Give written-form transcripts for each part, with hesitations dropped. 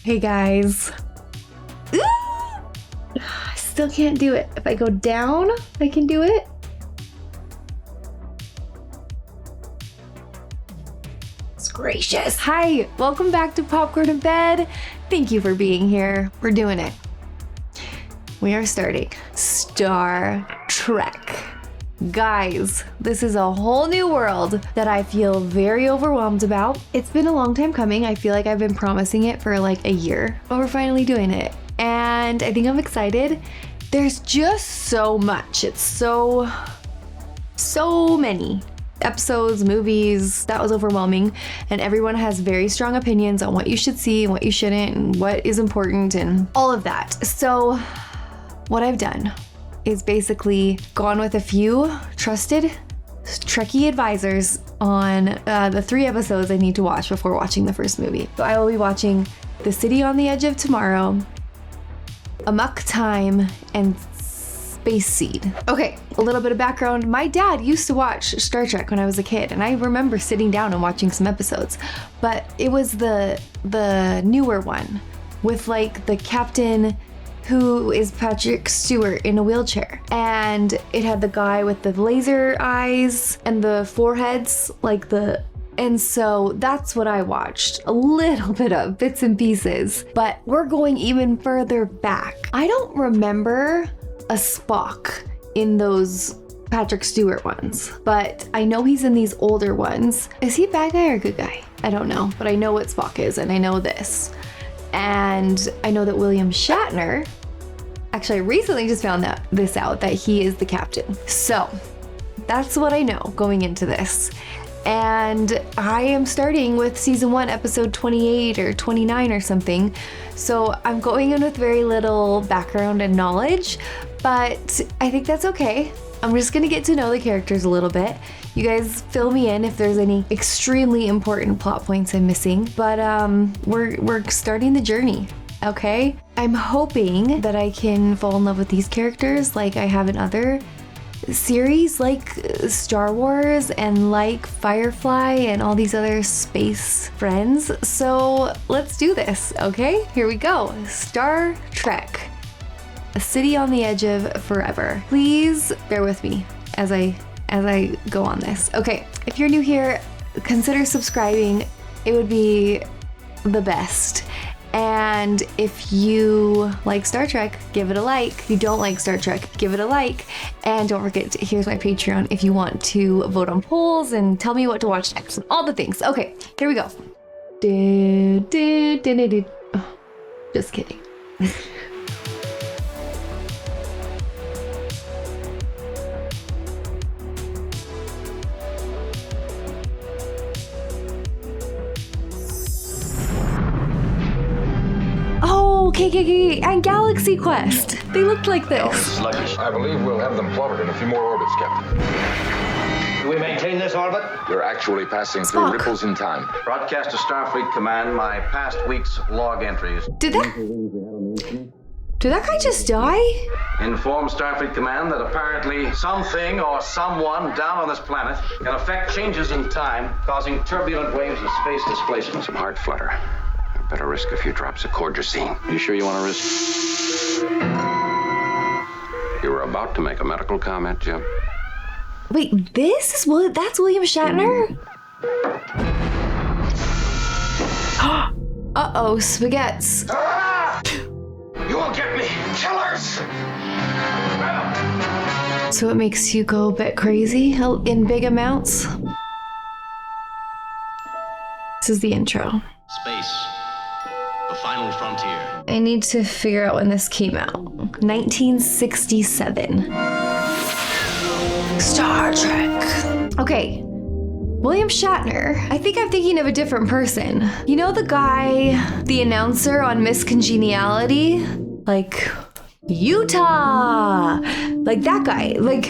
Hey guys. Ooh! I still can't do it. If I go down, I can do it. It's gracious. Hi, welcome back to Popcorn in Bed. Thank you for being here. We're doing it. We are starting Star Trek. Guys, this is a whole new world that I feel very overwhelmed about. It's been a long time coming. I feel like I've been promising it for like a year, but we're finally doing it. And I think I'm excited. There's just so much. It's so many episodes, movies. That was overwhelming. And everyone has very strong opinions on what you should see and what you shouldn't and what is important and all of that. So what I've done is basically gone with a few trusted Trekkie advisors on the 3 episodes I need to watch before watching the first movie. So I will be watching The City on the Edge of Tomorrow, Amok Time, and Space Seed. Okay, a little bit of background. My dad used to watch Star Trek when I was a kid, and I remember sitting down and watching some episodes, but it was the newer one with like the captain who is Patrick Stewart in a wheelchair. And it had the guy with the laser eyes and the foreheads, and so that's what I watched. A little bit of bits and pieces, but we're going even further back. I don't remember a Spock in those Patrick Stewart ones, but I know he's in these older ones. Is he a bad guy or a good guy? I don't know, but I know what Spock is, and I know this. And I know that William Shatner, actually I recently just found this out, that he is the captain. So that's what I know going into this. And I am starting with season 1, episode 28 or 29 or something. So I'm going in with very little background and knowledge, but I think that's okay. I'm just gonna get to know the characters a little bit. You guys fill me in if there's any extremely important plot points I'm missing, but we're starting the journey, okay? I'm hoping that I can fall in love with these characters like I have in other series like Star Wars and like Firefly and all these other space friends. So let's do this, okay? Here we go. Star Trek, A City on the Edge of Forever. Please bear with me as I go on this. Okay, if you're new here, consider subscribing. It would be the best. And if you like Star Trek, give it a like. If you don't like Star Trek, give it a like. And don't forget, here's my Patreon if you want to vote on polls and tell me what to watch next and all the things. Okay, here we go. Oh, just kidding. KKK and Galaxy Quest. They looked like this. Sluggish. I believe we'll have them plotted in a few more orbits, Captain. Do we maintain this orbit? You're actually passing through ripples in time. Broadcast to Starfleet Command my past week's log entries. Did that guy just die? Inform Starfleet Command that apparently something or someone down on this planet can affect changes in time, causing turbulent waves of space displacement. Some heart flutter. Better risk a few drops of cordrazine. You sure you want to risk? You were about to make a medical comment, Jim. Wait, that's William Shatner? Uh-oh, spaghettis. Ah! You will get me, killers! So it makes you go a bit crazy in big amounts? This is the intro. Space. The final frontier. I need to figure out when this came out. 1967. Star Trek. Okay. William Shatner. I think I'm thinking of a different person. You know the guy, the announcer on Miss Congeniality? Like, Utah! Like that guy. Like,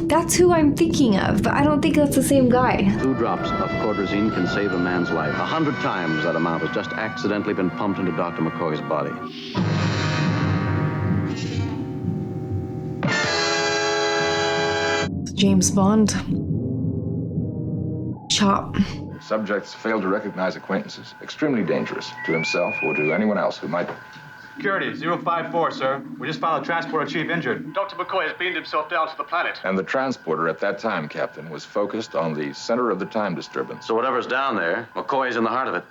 that's who I'm thinking of, but I don't think that's the same guy. 2 drops of cordrazine can save a man's life. 100 times that amount has just accidentally been pumped into Dr. McCoy's body. James Bond. Chop. Subjects failed to recognize acquaintances. Extremely dangerous to himself or to anyone else who might... Security, 054, sir. We just found a transporter chief injured. Dr. McCoy has beamed himself down to the planet. And the transporter at that time, Captain, was focused on the center of the time disturbance. So whatever's down there, McCoy's in the heart of it.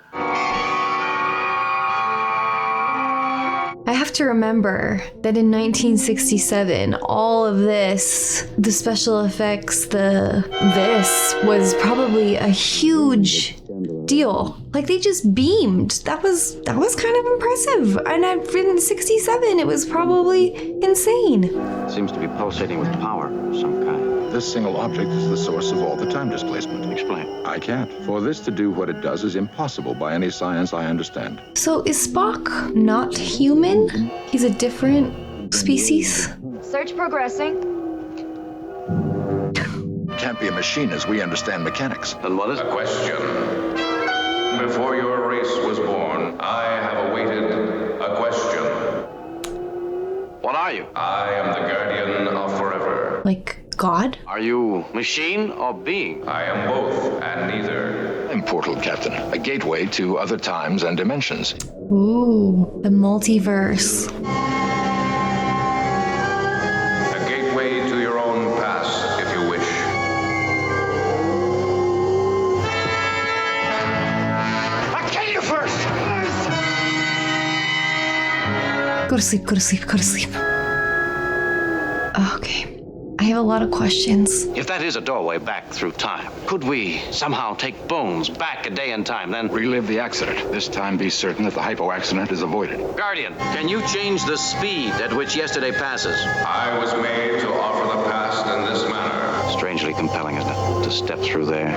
I have to remember that in 1967, all of this, the special effects, this was probably a huge deal. Like they just beamed. That was kind of impressive. And in 67, it was probably insane. It seems to be pulsating with power of some kind. This single object is the source of all the time displacement. Explain. I can't. For this to do what it does is impossible by any science I understand. So is Spock not human? He's a different species? Search progressing. Can't be a machine as we understand mechanics. Then what is A it? question. Before your race was born, I have awaited a question. What are you? I am the guardian of forever. Like God? Are you machine or being? I am both and neither. Time portal, Captain. A gateway to other times and dimensions. Ooh, the multiverse. A gateway to your own past, if you wish. I'll kill you first! Go to sleep, go to sleep, go to sleep. Okay. I have a lot of questions. If that is a doorway back through time, could we somehow take Bones back a day in time, then... Relive the accident. This time be certain that the hypo accident is avoided. Guardian, can you change the speed at which yesterday passes? I was made to offer the past in this manner. Strangely compelling, isn't it? To step through there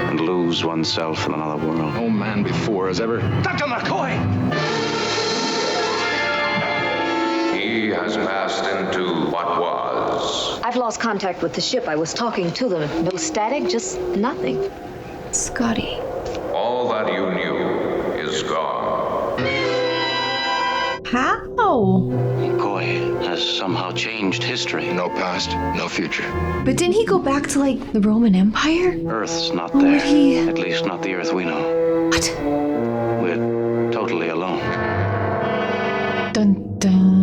and lose oneself in another world. No man before has ever... Dr. McCoy! He has passed into what was. I've lost contact with the ship. I was talking to them. No static, just nothing. Scotty. All that you knew is gone. How? McCoy has somehow changed history. No past, no future. But didn't he go back to like the Roman Empire? Earth's not Or there. would he- At least not the Earth we know. What? We're totally alone. Dun dun.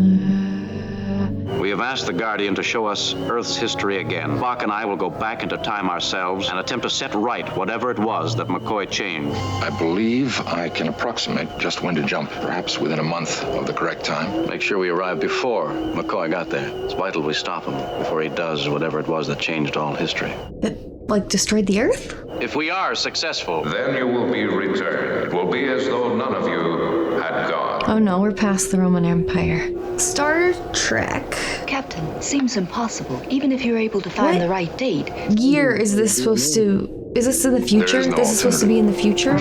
We have asked the Guardian to show us Earth's history again. Spock and I will go back into time ourselves and attempt to set right whatever it was that McCoy changed. I believe I can approximate just when to jump, perhaps within a month of the correct time. Make sure we arrive before McCoy got there. It's vital we stop him before he does whatever it was that changed all history. That like destroyed the Earth? If we are successful, Then you will be returned. It will be as though none of you had gone. Oh no, we're past the Roman Empire. Star Trek. Captain, seems impossible. Even if you're able to find What? the right date. Year is this supposed to... Is this in the future? is no This is supposed to be in the future?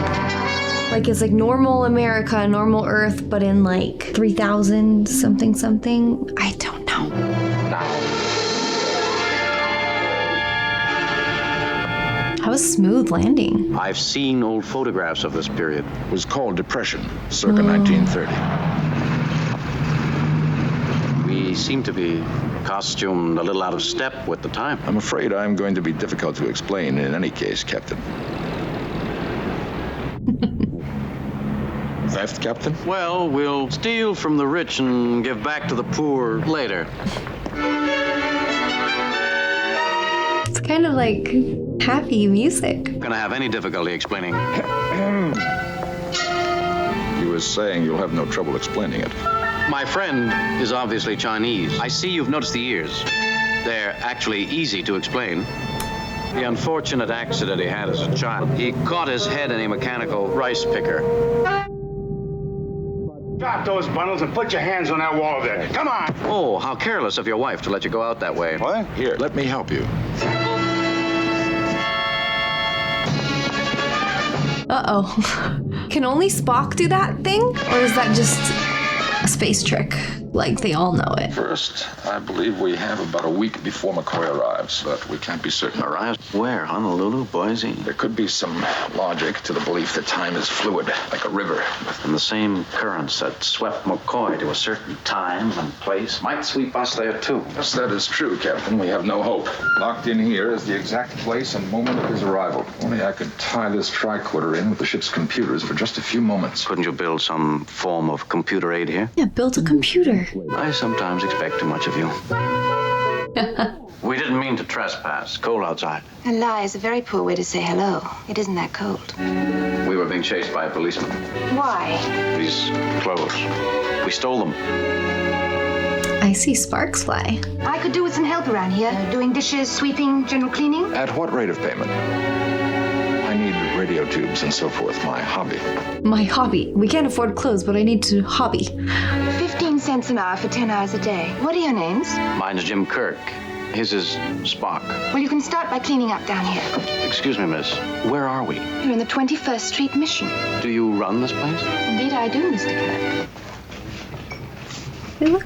Like it's like normal America, normal Earth, but in like 3000 something something? I don't know. How was smooth landing? I've seen old photographs of this period. It was called Depression, circa 1930. We seem to be costumed a little out of step with the time. I'm afraid I'm going to be difficult to explain in any case, Captain. Theft, Captain? Well, we'll steal from the rich and give back to the poor later. It's kind of like happy music. Gonna have any difficulty explaining. You were saying you'll have no trouble explaining it. My friend is obviously Chinese. I see you've noticed the ears. They're actually easy to explain. The unfortunate accident he had as a child. He caught his head in a mechanical rice picker. Drop those bundles and put your hands on that wall there. Come on! Oh, how careless of your wife to let you go out that way. What? Here, let me help you. Uh-oh. Can only Spock do that thing? Or is that just a space trick? like they all know it. First, I believe we have about a week before McCoy arrives, but we can't be certain. Arrives where? Honolulu? Boise? There could be some logic to the belief that time is fluid, like a river. And the same currents that swept McCoy to a certain time and place might sweep us there too. Yes, that is true, Captain. We have no hope. Locked in here is the exact place and moment of his arrival. Only I could tie this tricorder in with the ship's computers for just a few moments. Couldn't you build some form of computer aid here? Yeah, build a computer. I sometimes expect too much of you. We didn't mean to trespass. Cold outside. A lie is a very poor way to say hello. It isn't that cold. We were being chased by a policeman. Why? These clothes. We stole them. I see sparks fly. I could do with some help around here. Doing dishes, sweeping, general cleaning. At what rate of payment? I need radio tubes and so forth, my hobby. My hobby. We can't afford clothes, but I need to hobby. 15 cents an hour for 10 hours a day. What are your names? Mine's Jim Kirk. His is Spock. Well, you can start by cleaning up down here. Excuse me, miss. Where are we? You're in the 21st Street Mission. Do you run this place? Indeed I do, Mr. Kirk.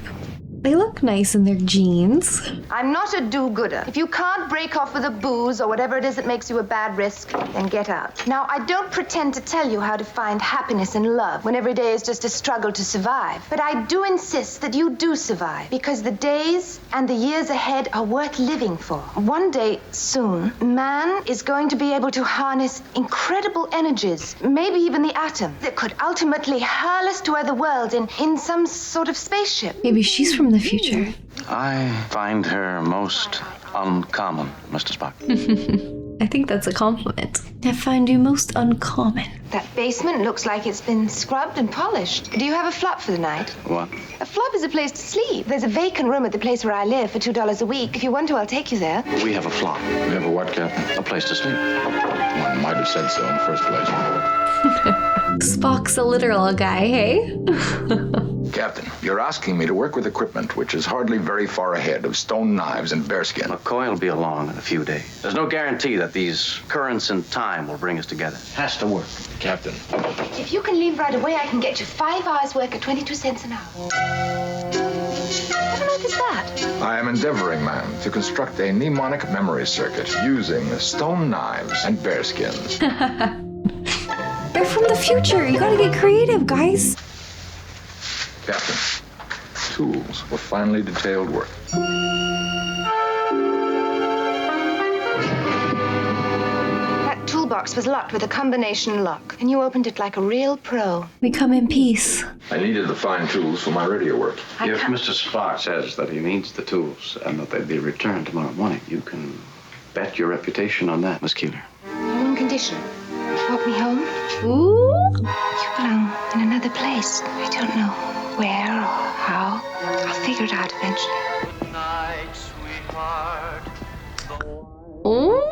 They look nice in their jeans. I'm not a do-gooder. If you can't break off with a booze or whatever it is that makes you a bad risk, then get out. Now, I don't pretend to tell you how to find happiness and love when every day is just a struggle to survive. But I do insist that you do survive, because the days and the years ahead are worth living for. One day, soon, man is going to be able to harness incredible energies, maybe even the atom, that could ultimately hurl us to other worlds in some sort of spaceship. Maybe she's from the future. I find her most uncommon, Mr. Spock. I think that's a compliment. I find you most uncommon. That basement looks like it's been scrubbed and polished. Do you have a flop for the night? What? A flop is a place to sleep. There's a vacant room at the place where I live for $2 a week. If you want to, I'll take you there. We have a flop. We have a what, Captain? A place to sleep. One might have said so in the first place. Spock's a literal guy, hey? Captain, you're asking me to work with equipment which is hardly very far ahead of stone knives and bearskin. McCoy will be along in a few days. There's no guarantee that these currents in time will bring us together. It has to work. Captain. If you can leave right away, I can get you 5 hours' work at 22 cents an hour. What on earth is that? I am endeavoring, ma'am, to construct a mnemonic memory circuit using stone knives and bearskins. They're from the future. You gotta get creative, guys. Captain, tools for finely detailed work. That toolbox was locked with a combination lock, and you opened it like a real pro. We come in peace. I needed the fine tools for my radio work. If Mr. Spock says that he needs the tools and that they'll be returned tomorrow morning, you can bet your reputation on that, Miss Keeler. On one condition. Walk me home. Ooh. You belong in another place. I don't know where or how. I'll figure it out eventually. Ooh.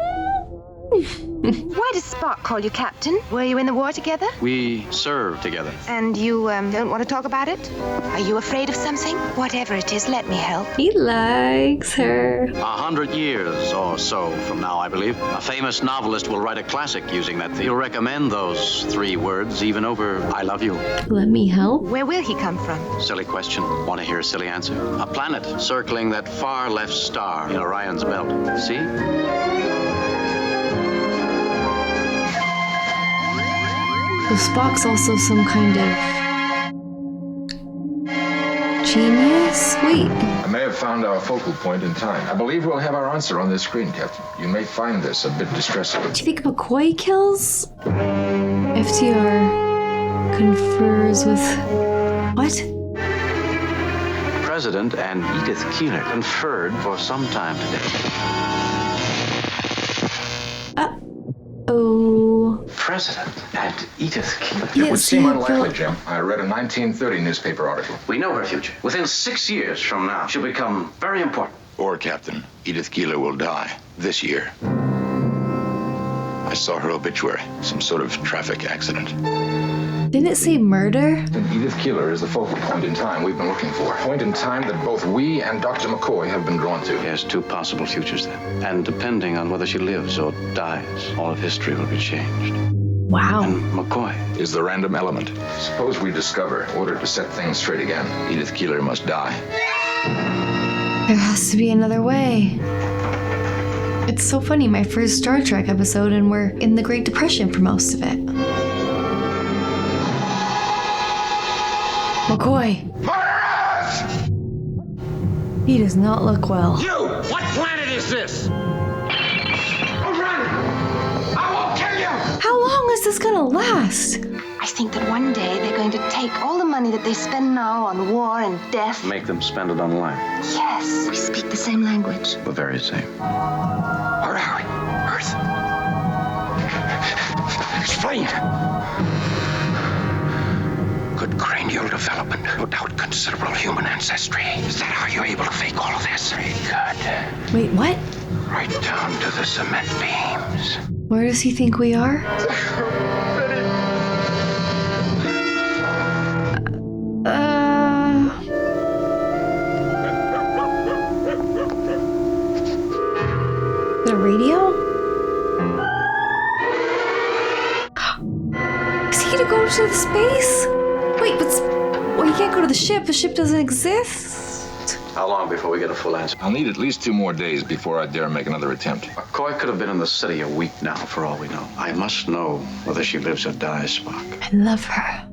Why does Spock call you Captain? Were you in the war together? We serve together. And you don't want to talk about it? Are you afraid of something? Whatever it is, let me help. He likes her. 100 years or so from now, I believe, a famous novelist will write a classic using that. He'll recommend those 3 words even over I love you. Let me help. Where will he come from? Silly question. Want to hear a silly answer? A planet circling that far left star in Orion's belt. See? So Spock's also some kind of genius? Wait. I may have found our focal point in time. I believe we'll have our answer on this screen, Captain. You may find this a bit distressing. Do you think McCoy kills? FTR confers with... What? President and Edith Keeler conferred for some time today. Oh. President and Edith Keeler. It would seem unlikely, Jim. I read a 1930 newspaper article. We know her future. Within 6 years from now, she'll become very important. Or, Captain, Edith Keeler will die this year. I saw her obituary. Some sort of traffic accident. Didn't it say murder? And Edith Keeler is the focal point in time we've been looking for. A point in time that both we and Dr. McCoy have been drawn to. Yes, 2 possible futures then. And depending on whether she lives or dies, all of history will be changed. Wow. And McCoy is the random element. Suppose we discover, in order to set things straight again, Edith Keeler must die. There has to be another way. It's so funny, my first Star Trek episode, and we're in the Great Depression for most of it. McCoy. Murderers! He does not look well. You! What planet is this? Run! I won't kill you! How long is this gonna last? I think that one day they're going to take all the money that they spend now on war and death. make them spend it on life. Yes, we speak the same language. The very same. Where are we? Earth? Explain. Good cranial development. No doubt considerable human ancestry. Is that how you're able to fake all of this? Very good. Wait, what? Right down to the cement beams. Where does he think we are? The radio? Is he gonna go to the space? Wait, well, he can't go to the ship. The ship doesn't exist. How long before we get a full answer? I'll need at least 2 more days before I dare make another attempt. McCoy could have been in the city a week now, for all we know. I must know whether she lives or dies, Spock. I love her.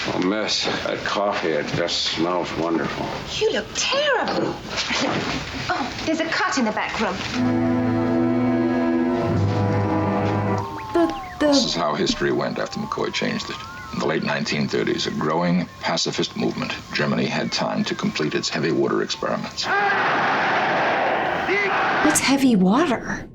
Oh, miss, that coffee, it just smells wonderful. You look terrible. Oh, there's a cot in the back room. This is how history went after McCoy changed it. In the late 1930s, a growing pacifist movement, Germany had time to complete its heavy water experiments. What's heavy water?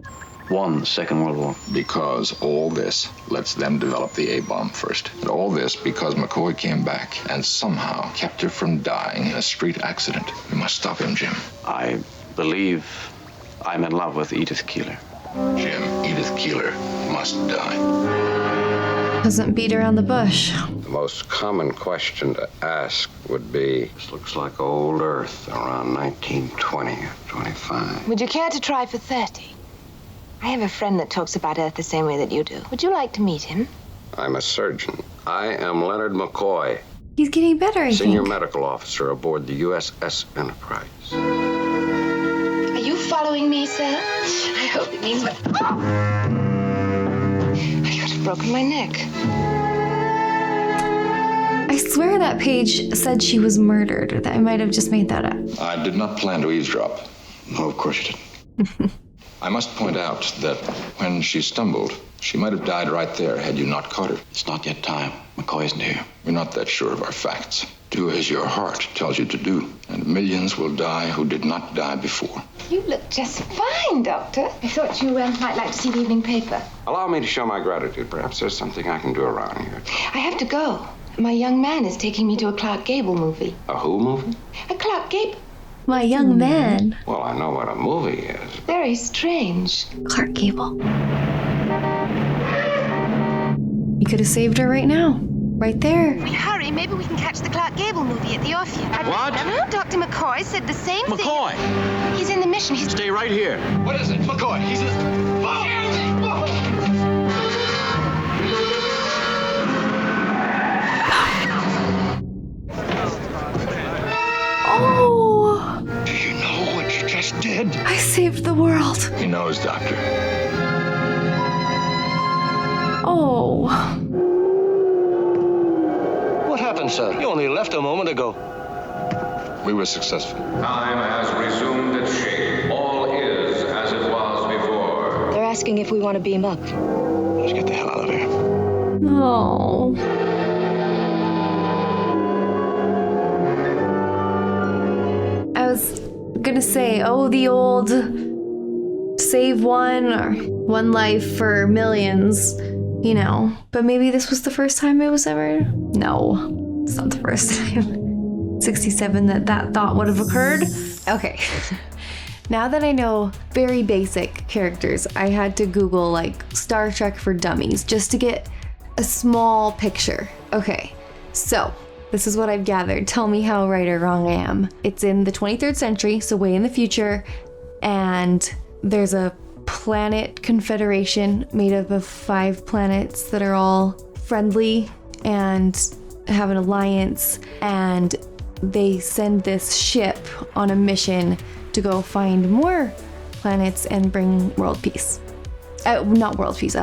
Won the Second World War. Because all this lets them develop the A-bomb first. And all this because McCoy came back and somehow kept her from dying in a street accident. We must stop him, Jim. I believe I'm in love with Edith Keeler. Jim, Edith Keeler must die. Doesn't beat around the bush. The most common question to ask would be, This looks like old Earth around 1920 or 25. Would you care to try for 30? I have a friend that talks about Earth the same way that you do. Would you like to meet him? I'm a surgeon. I am Leonard McCoy, He's getting better, I senior think. medical officer aboard the USS Enterprise. Are you following me, sir? I hope it means what... Oh! I could have broken my neck. I swear that page said she was murdered. That I might have just made that up. I did not plan to eavesdrop. No, of course you didn't. I must point out that when she stumbled, she might have died right there had you not caught her. It's not yet time. McCoy isn't here. We're not that sure of our facts. Do as your heart tells you to do, and millions will die who did not die before. You look just fine, Doctor. I thought you might like to see the evening paper. Allow me to show my gratitude. Perhaps there's something I can do around here. I have to go. My young man is taking me to a Clark Gable movie. A who movie? A Clark Gable? My young man. Well, I know what a movie is. Very strange. Clark Gable. You could have saved her right now. Right there. We hurry, maybe we can catch the Clark Gable movie at the Orpheum. What? No, Dr. McCoy said the same thing. McCoy! He's in the mission. He's... Stay right here. What is it? McCoy, he's... Oh! Do you know what you just did? I saved the world. He knows, Doctor. Oh. What happened, sir? You only left a moment ago. We were successful. Time has resumed its shape. All is as it was before. They're asking if we want to beam up. Let's get the hell out of here. Oh. I was gonna say, oh, the old save one or one life for millions, you know. But maybe this was the first time it was ever... No, it's not the first time. 67 that thought would have occurred. Okay. Now that I know very basic characters, I had to Google like Star Trek for Dummies just to get a small picture. Okay, so this is what I've gathered. Tell me how right or wrong I am. It's in the 23rd century, so way in the future, and there's a planet confederation made up of 5 planets that are all friendly and have an alliance, and they send this ship on a mission to go find more planets and bring world peace. Not world peace,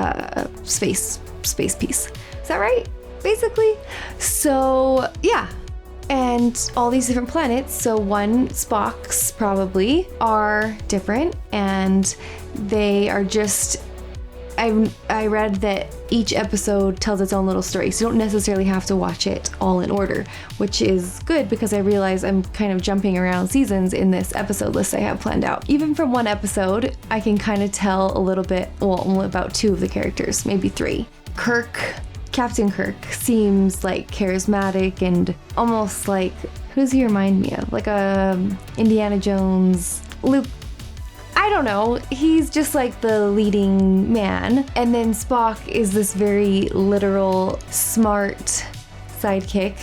space peace. Is that right? Basically. So yeah, and all these different planets, so one Spock's probably, are different, and they are just, I read that each episode tells its own little story, so you don't necessarily have to watch it all in order, which is good because I realize I'm kind of jumping around seasons in this episode list I have planned out. Even from one episode, I can kind of tell a little bit, well, only about 2 of the characters, maybe 3. Captain Kirk seems like charismatic and almost like, who does he remind me of? Like Indiana Jones, Luke. I don't know, he's just like the leading man. And then Spock is this very literal, smart sidekick,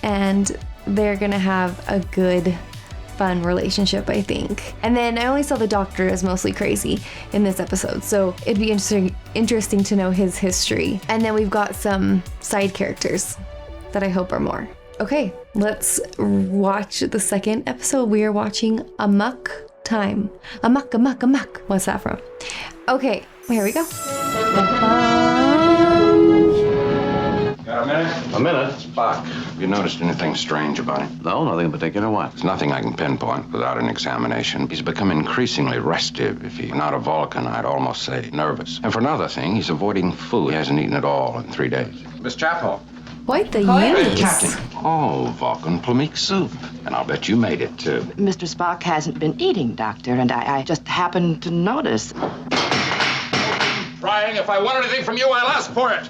and they're gonna have a good, fun relationship, I think. And then I only saw the Doctor as mostly crazy in this episode, so it'd be interesting to know his history. And then we've got some side characters that I hope are more. Okay, let's watch the second episode. We are watching Amok Time. Amok. What's that from? Okay, here we go. Got a minute? A minute? Spock, have you noticed anything strange about him? No, nothing in particular. What? There's nothing I can pinpoint without an examination. He's become increasingly restive. If he's not a Vulcan, I'd almost say nervous. And for another thing, he's avoiding food. He hasn't eaten at all in 3 days. Miss Chapel. Quite the use. Captain. Oh, Vulcan plummeek soup. And I'll bet you made it, too. Mr. Spock hasn't been eating, Doctor, and I just happened to notice. Frying, if I want anything from you, I'll ask for it.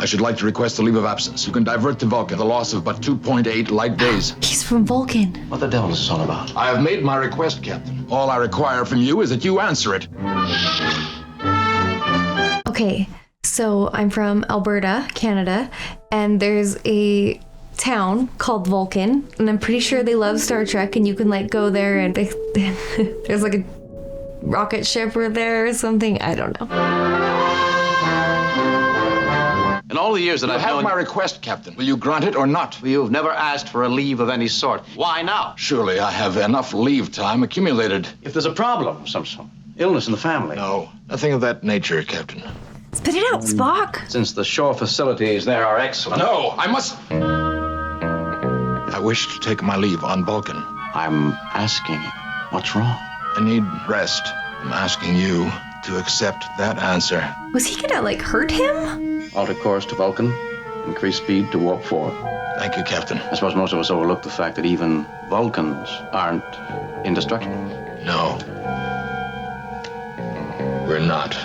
I should like to request a leave of absence. You can divert to Vulcan the loss of but 2.8 light days. He's from Vulcan. What the devil is this all about? I have made my request, Captain. All I require from you is that you answer it. Okay, so I'm from Alberta, Canada, and there's a town called Vulcan, and I'm pretty sure they love Star Trek, and you can like go there and there's like a rocket ship or there or something. I don't know. In all the years that I've known... I have my request, Captain. Will you grant it or not? You've never asked for a leave of any sort. Why now? Surely I have enough leave time accumulated. If there's a problem, some illness in the family. No, nothing of that nature, Captain. Spit it out, Spock. Since the shore facilities there are excellent. No, I must... I wish to take my leave on Vulcan. I'm asking you, what's wrong? I need rest. I'm asking you to accept that answer. Was he gonna like hurt him? Alter course to Vulcan. Increase speed to warp 4. Thank you, Captain. I suppose most of us overlook the fact that even Vulcans aren't indestructible. No. We're not.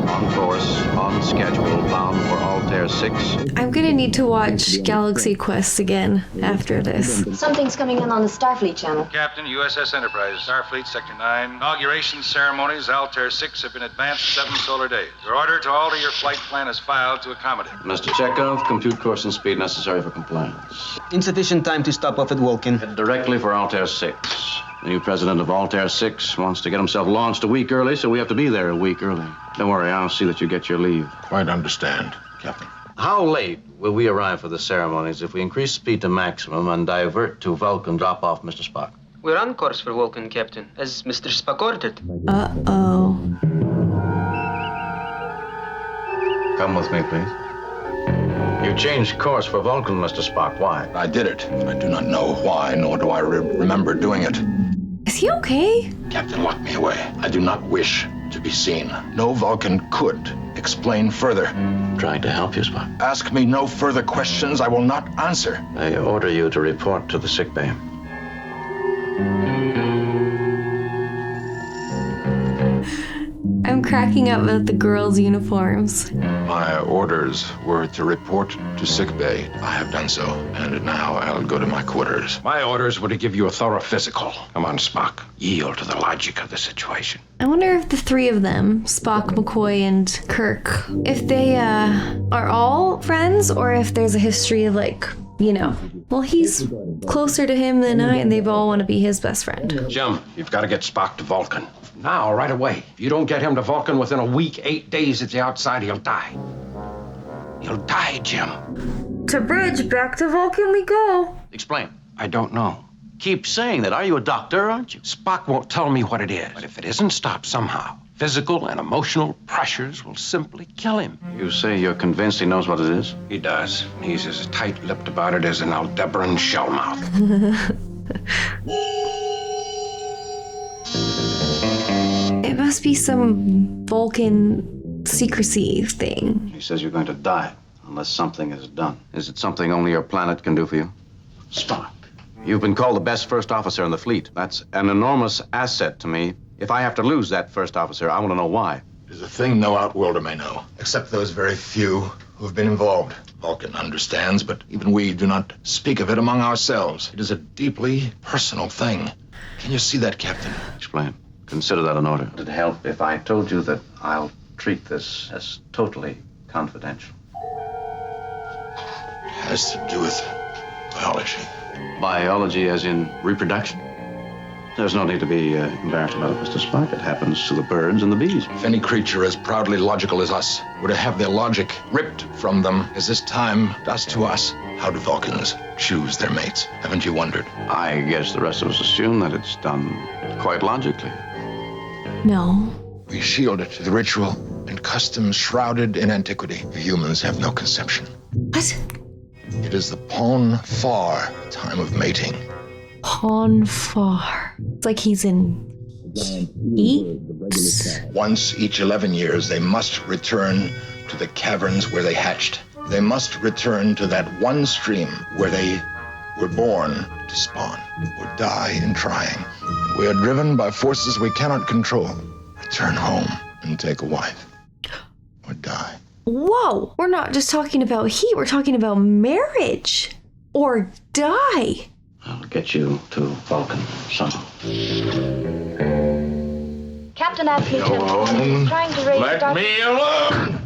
On course, on schedule, bound for Altair 6. I'm gonna need to watch Galaxy Quest again after this. Something's coming in on the Starfleet channel. Captain, USS Enterprise, Starfleet, Sector 9. Inauguration ceremonies, Altair 6 have been advanced 7 solar days. Your order to alter your flight plan is filed to accommodate. Mr. Chekhov, compute course and speed necessary for compliance. Insufficient time to stop off at Vulcan. Head directly for Altair 6. The new president of Altair 6 wants to get himself launched a week early, so we have to be there a week early. Don't worry, I'll see that you get your leave. Quite understand, Captain. How late will we arrive for the ceremonies if we increase speed to maximum and divert to Vulcan, drop off Mr. Spock? We're on course for Vulcan, Captain, as Mr. Spock ordered. Uh-oh. Come with me, please. You changed course for Vulcan, Mr. Spock. Why? I did it. I do not know why, nor do I remember doing it. Is he okay? Captain, lock me away. I do not wish to be seen. No Vulcan could explain further. I'm trying to help you, Spock. Ask me no further questions. I will not answer. I order you to report to the sick bay. I'm cracking up at the girls' uniforms. My orders were to report to sickbay. I have done so, and now I'll go to my quarters. My orders were to give you a thorough physical. Come on, Spock. Yield to the logic of the situation. I wonder if the 3 of them, Spock, McCoy, and Kirk, if they are all friends, or if there's a history of like you know. Well, he's closer to him than I, and they've all want to be his best friend. Jim, you've got to get Spock to Vulcan. Now, right away. If you don't get him to Vulcan within a week, 8 days at the outside, he'll die. He'll die, Jim. To Bridge, back to Vulcan we go. Explain. I don't know. Keep saying that. Are you a doctor, aren't you? Spock won't tell me what it is. But if it isn't stopped somehow, physical and emotional pressures will simply kill him. You say you're convinced he knows what it is? He does. He's as tight-lipped about it as an Aldebaran shellmouth. It must be some Vulcan secrecy thing. He says you're going to die unless something is done. Is it something only your planet can do for you? Spock. You've been called the best first officer in the fleet. That's an enormous asset to me. If I have to lose that first officer, I want to know why. It is a thing no outworlder may know, except those very few who have been involved. Vulcan understands, but even we do not speak of it among ourselves. It is a deeply personal thing. Can you see that, Captain? Explain. Consider that an order. Would it help if I told you that I'll treat this as totally confidential? It has to do with biology. Biology as in reproduction? There's no need to be embarrassed about it, Mr. Spock. It happens to the birds and the bees. If any creature as proudly logical as us were to have their logic ripped from them as this time does to us, how do Vulcans choose their mates? Haven't you wondered? I guess the rest of us assume that it's done quite logically. No. We shield it to the ritual and customs shrouded in antiquity. The humans have no conception. What? It is the Pon farr time of mating. Pon farr. It's like he's in heat. Once each 11 years, they must return to the caverns where they hatched. They must return to that one stream where they were born to spawn or die in trying. We are driven by forces we cannot control. Return home and take a wife or die. Whoa, we're not just talking about heat, we're talking about marriage or die. I'll get you to Vulcan somehow. Captain asked me to... trying to raise... Let me alone!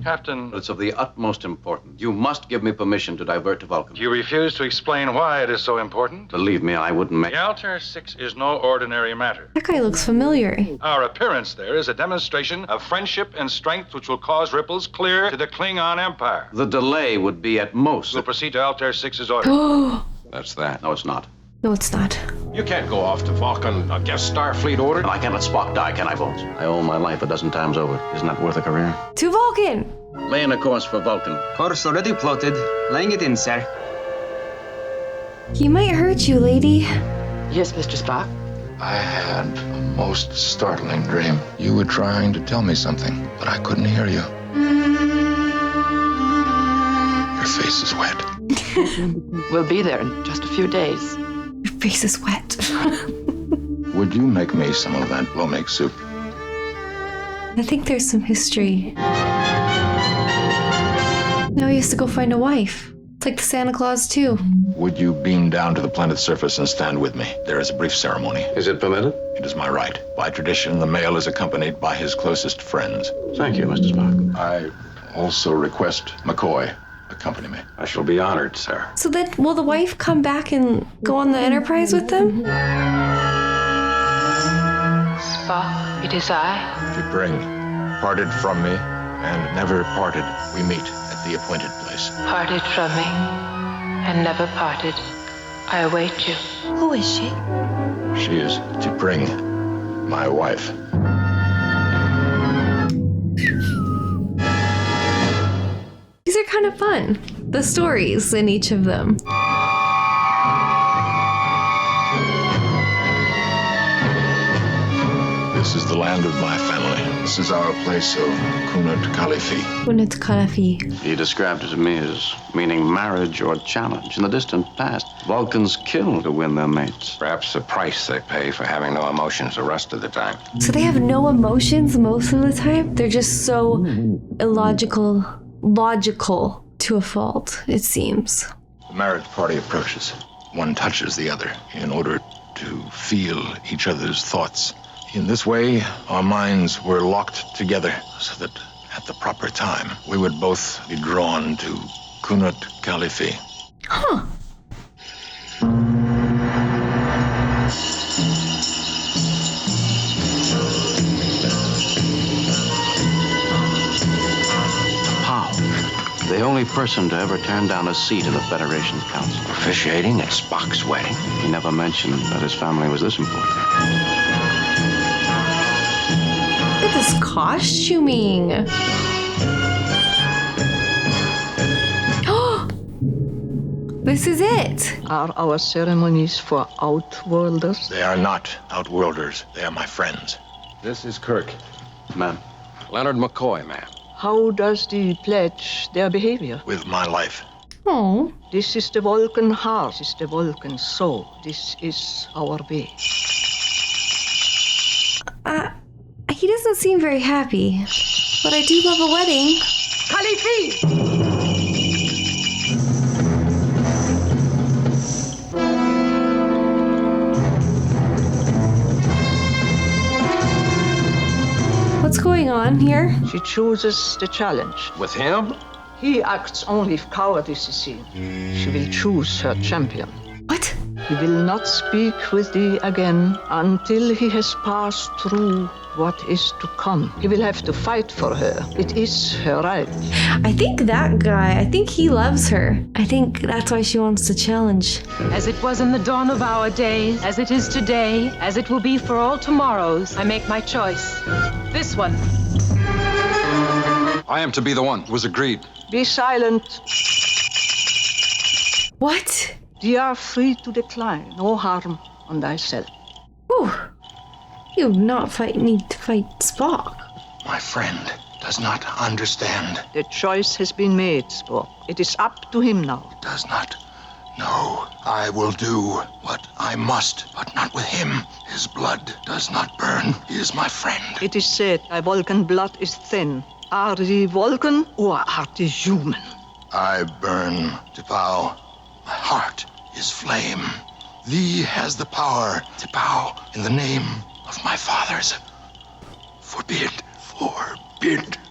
Captain, It's of the utmost importance. You must give me permission to divert to Vulcan. you refuse to explain why it is so important? Believe me, I wouldn't make... The Altair 6 is no ordinary matter. That guy looks familiar. Our appearance there is a demonstration of friendship and strength which will cause ripples clear to the Klingon Empire. The delay would be at most... We'll proceed to Altair 6's order. No, That's that. No, it's not. it's not. You can't go off to Vulcan against Starfleet order. And I can't let Spock die, can I, Bones? I owe my life a dozen times over. Isn't that worth a career? To Vulcan! Laying a course for Vulcan. Course already plotted. Laying it in, sir. He might hurt you, lady. Yes, Mr. Spock? I had a most startling dream. You were trying to tell me something, but I couldn't hear you. Your face is wet. We'll be there in just a few days. Your face is wet. Would you make me some of that blow make soup? I think there's some history. Now he has to go find a wife. It's like the Santa Claus, too. Would you beam down to the planet's surface and stand with me? There is a brief ceremony. Is it permitted? It is my right. By tradition, the male is accompanied by his closest friends. Thank you, Mr. Spock. I also request McCoy accompany me. I shall be honored, sir. So then, will the wife come back and go on the Enterprise with them? Spock, it is I. You bring, parted from me, and never parted, we meet at the appointed place. Parted from me, and never parted. I await you. Who is she? She is to bring my wife. These are kind of fun. The stories in each of them. This is the land of my family. This is our place of Kunut Khalifi. Kunut Khalifi. He described it to me as meaning marriage or challenge. In the distant past, Vulcans kill to win their mates. Perhaps the price they pay for having no emotions the rest of the time. So they have no emotions most of the time? They're just so illogical, logical to a fault, it seems. The marriage party approaches. One touches the other in order to feel each other's thoughts. In this way, our minds were locked together so that at the proper time, we would both be drawn to Kunut Khalifi. Huh. The only person to ever turn down a seat in the Federation's council. Officiating at Spock's wedding. He never mentioned that his family was this important. Look at this costuming. This is it. Are our ceremonies for outworlders? They are not outworlders. They are my friends. This is Kirk. Ma'am. Leonard McCoy, ma'am. How does the pledge their behavior? With my life. Oh. This is the Vulcan heart. This is the Vulcan soul. This is our way. He doesn't seem very happy. But I do love a wedding. Khalifi! What's going on here? She chooses the challenge. With him? He acts only if cowardice is seen. She will choose her champion. What? He will not speak with thee again until he has passed through what is to come. He will have to fight for her. It is her right. I think that guy, I think he loves her. I think that's why she wants to challenge. As it was in the dawn of our days, as it is today, as it will be for all tomorrows, I make my choice. This one. I am to be the one. It was agreed. Be silent. What? Thee are free to decline. No harm on thyself. Ooh. You not need to fight Spock. My friend does not understand. The choice has been made, Spock. It is up to him now. Does not. No, I will do what I must, but not with him. His blood does not burn. He is my friend. It is said thy Vulcan blood is thin. Are thee Vulcan or are thee human? I burn, T'Pau. My heart is flame. Thee has the power, T'Pau, in the name of my fathers. Forbid.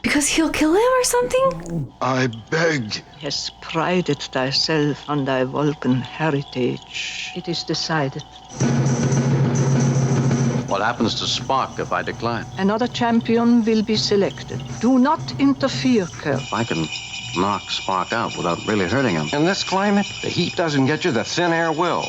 Because he'll kill him or something? I beg. Has prided thyself on thy Vulcan heritage. It is decided. What happens to Spock if I decline? Another champion will be selected. Do not interfere, Kirk. If I can knock Spock out without really hurting him. In this climate, the heat doesn't get you, the thin air will.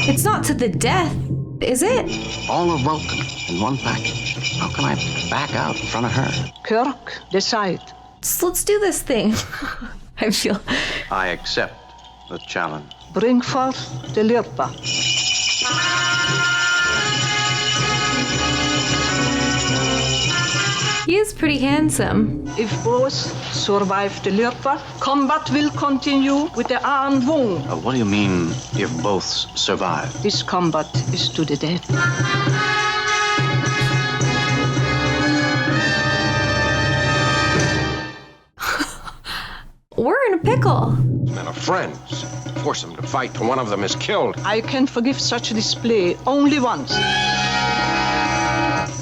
It's not to the death, is it? All of Vulcan in one package. How can I back out in front of her? Kirk, decide. Let's do this thing. I accept the challenge. Bring forth the Lirpa. He is pretty handsome. If both survive the Lirpa, combat will continue with the armed wound. What do you mean, if both survive? This combat is to the death. We're in a pickle. Men are friends. Force them to fight till one of them is killed. I can forgive such a display only once.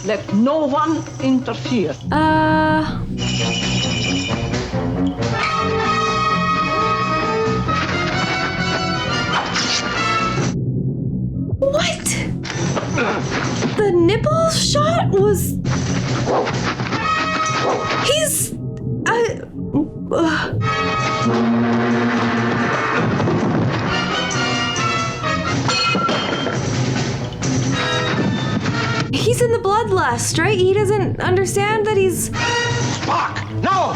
Let no one interfere. What? The nipple shot was... He's... He's in the bloodlust, right? He doesn't understand that he's... Spock! No!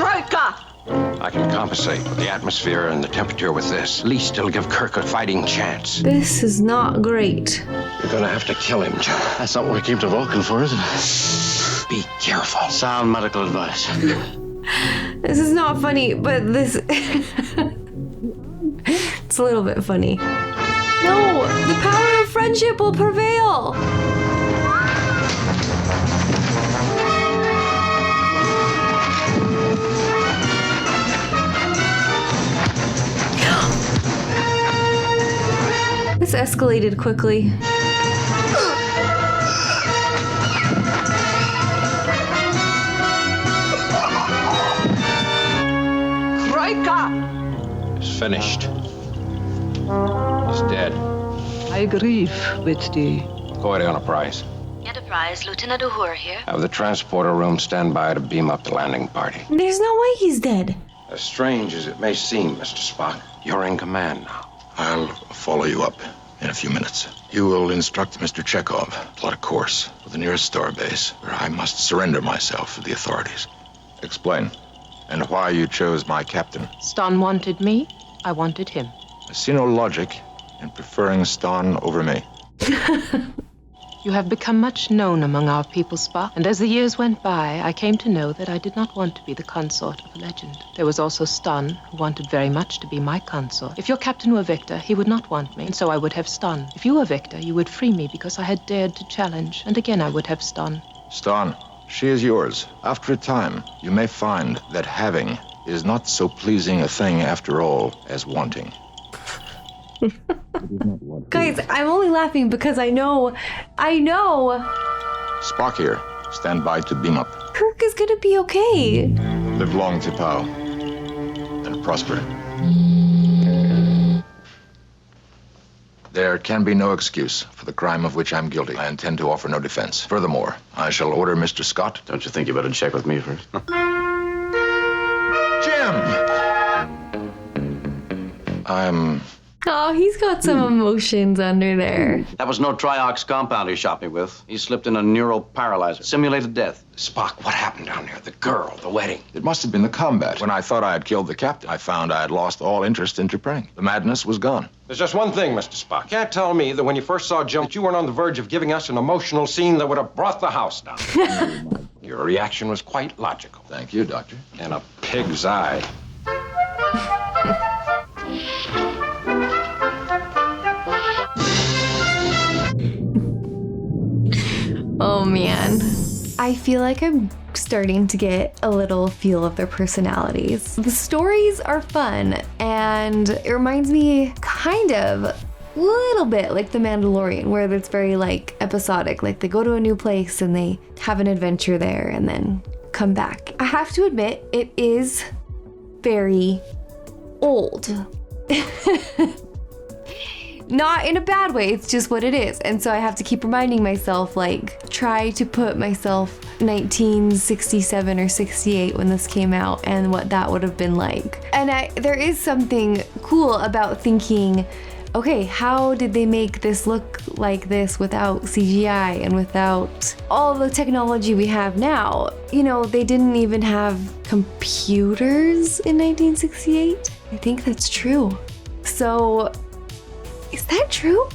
Riker! I can compensate for the atmosphere and the temperature with this. At least it'll give Kirk a fighting chance. This is not great. You're gonna have to kill him, John. That's not what we came to Vulcan for, is it? Be careful. Sound medical advice. This is not funny, but this... It's a little bit funny. No, the power of friendship will prevail. This escalated quickly. finished. He's dead. I grieve with thee. Go ahead, Enterprise. Enterprise, Lieutenant Uhura here. Have the transporter room stand by to beam up the landing party. There's no way he's dead. As strange as it may seem, Mr. Spock, you're in command now. I'll follow you up in a few minutes. You will instruct Mr. Chekhov to plot a course for the nearest starbase where I must surrender myself to the authorities. Explain. And why you chose my captain. Stan wanted me. I wanted him. I see no logic in preferring Stan over me. You have become much known among our people, Spock, and as the years went by, I came to know that I did not want to be the consort of a legend. There was also Stan, who wanted very much to be my consort. If your captain were Victor, he would not want me, and so I would have Stan. If you were Victor, you would free me because I had dared to challenge, and again I would have Stan. Stan, she is yours. After a time, you may find that having is not so pleasing a thing after all as wanting. Guys, I'm only laughing because I know. Spock here. Stand by to beam up. Kirk is gonna be okay. Live long, T'Pau. And prosper. There can be no excuse for the crime of which I'm guilty. I intend to offer no defense. Furthermore, I shall order Mr. Scott. Don't you think you better check with me first? Jim! I'm... Oh, he's got some emotions under there. That was no Triox compound he shot me with. He slipped in a neural paralyzer. Simulated death. Spock, what happened down there? The girl, the wedding. It must have been the combat. When I thought I had killed the captain, I found I had lost all interest in T'Pring. The madness was gone. There's just one thing, Mr. Spock. You can't tell me that when you first saw Jim that you weren't on the verge of giving us an emotional scene that would have brought the house down. Your reaction was quite logical. Thank you, Doctor. And a pig's eye. Oh man. I feel like I'm starting to get a little feel of their personalities. The stories are fun, and it reminds me kind of a little bit like The Mandalorian, where it's very like episodic. Like they go to a new place and they have an adventure there and then come back. I have to admit, it is very old. Not in a bad way, it's just what it is. And so I have to keep reminding myself, like, try to put myself 1967 or 68 when this came out and what that would have been like. And there is something cool about thinking, okay, how did they make this look like this without CGI and without all the technology we have now? You know, they didn't even have computers in 1968. I think that's true. So, is that true?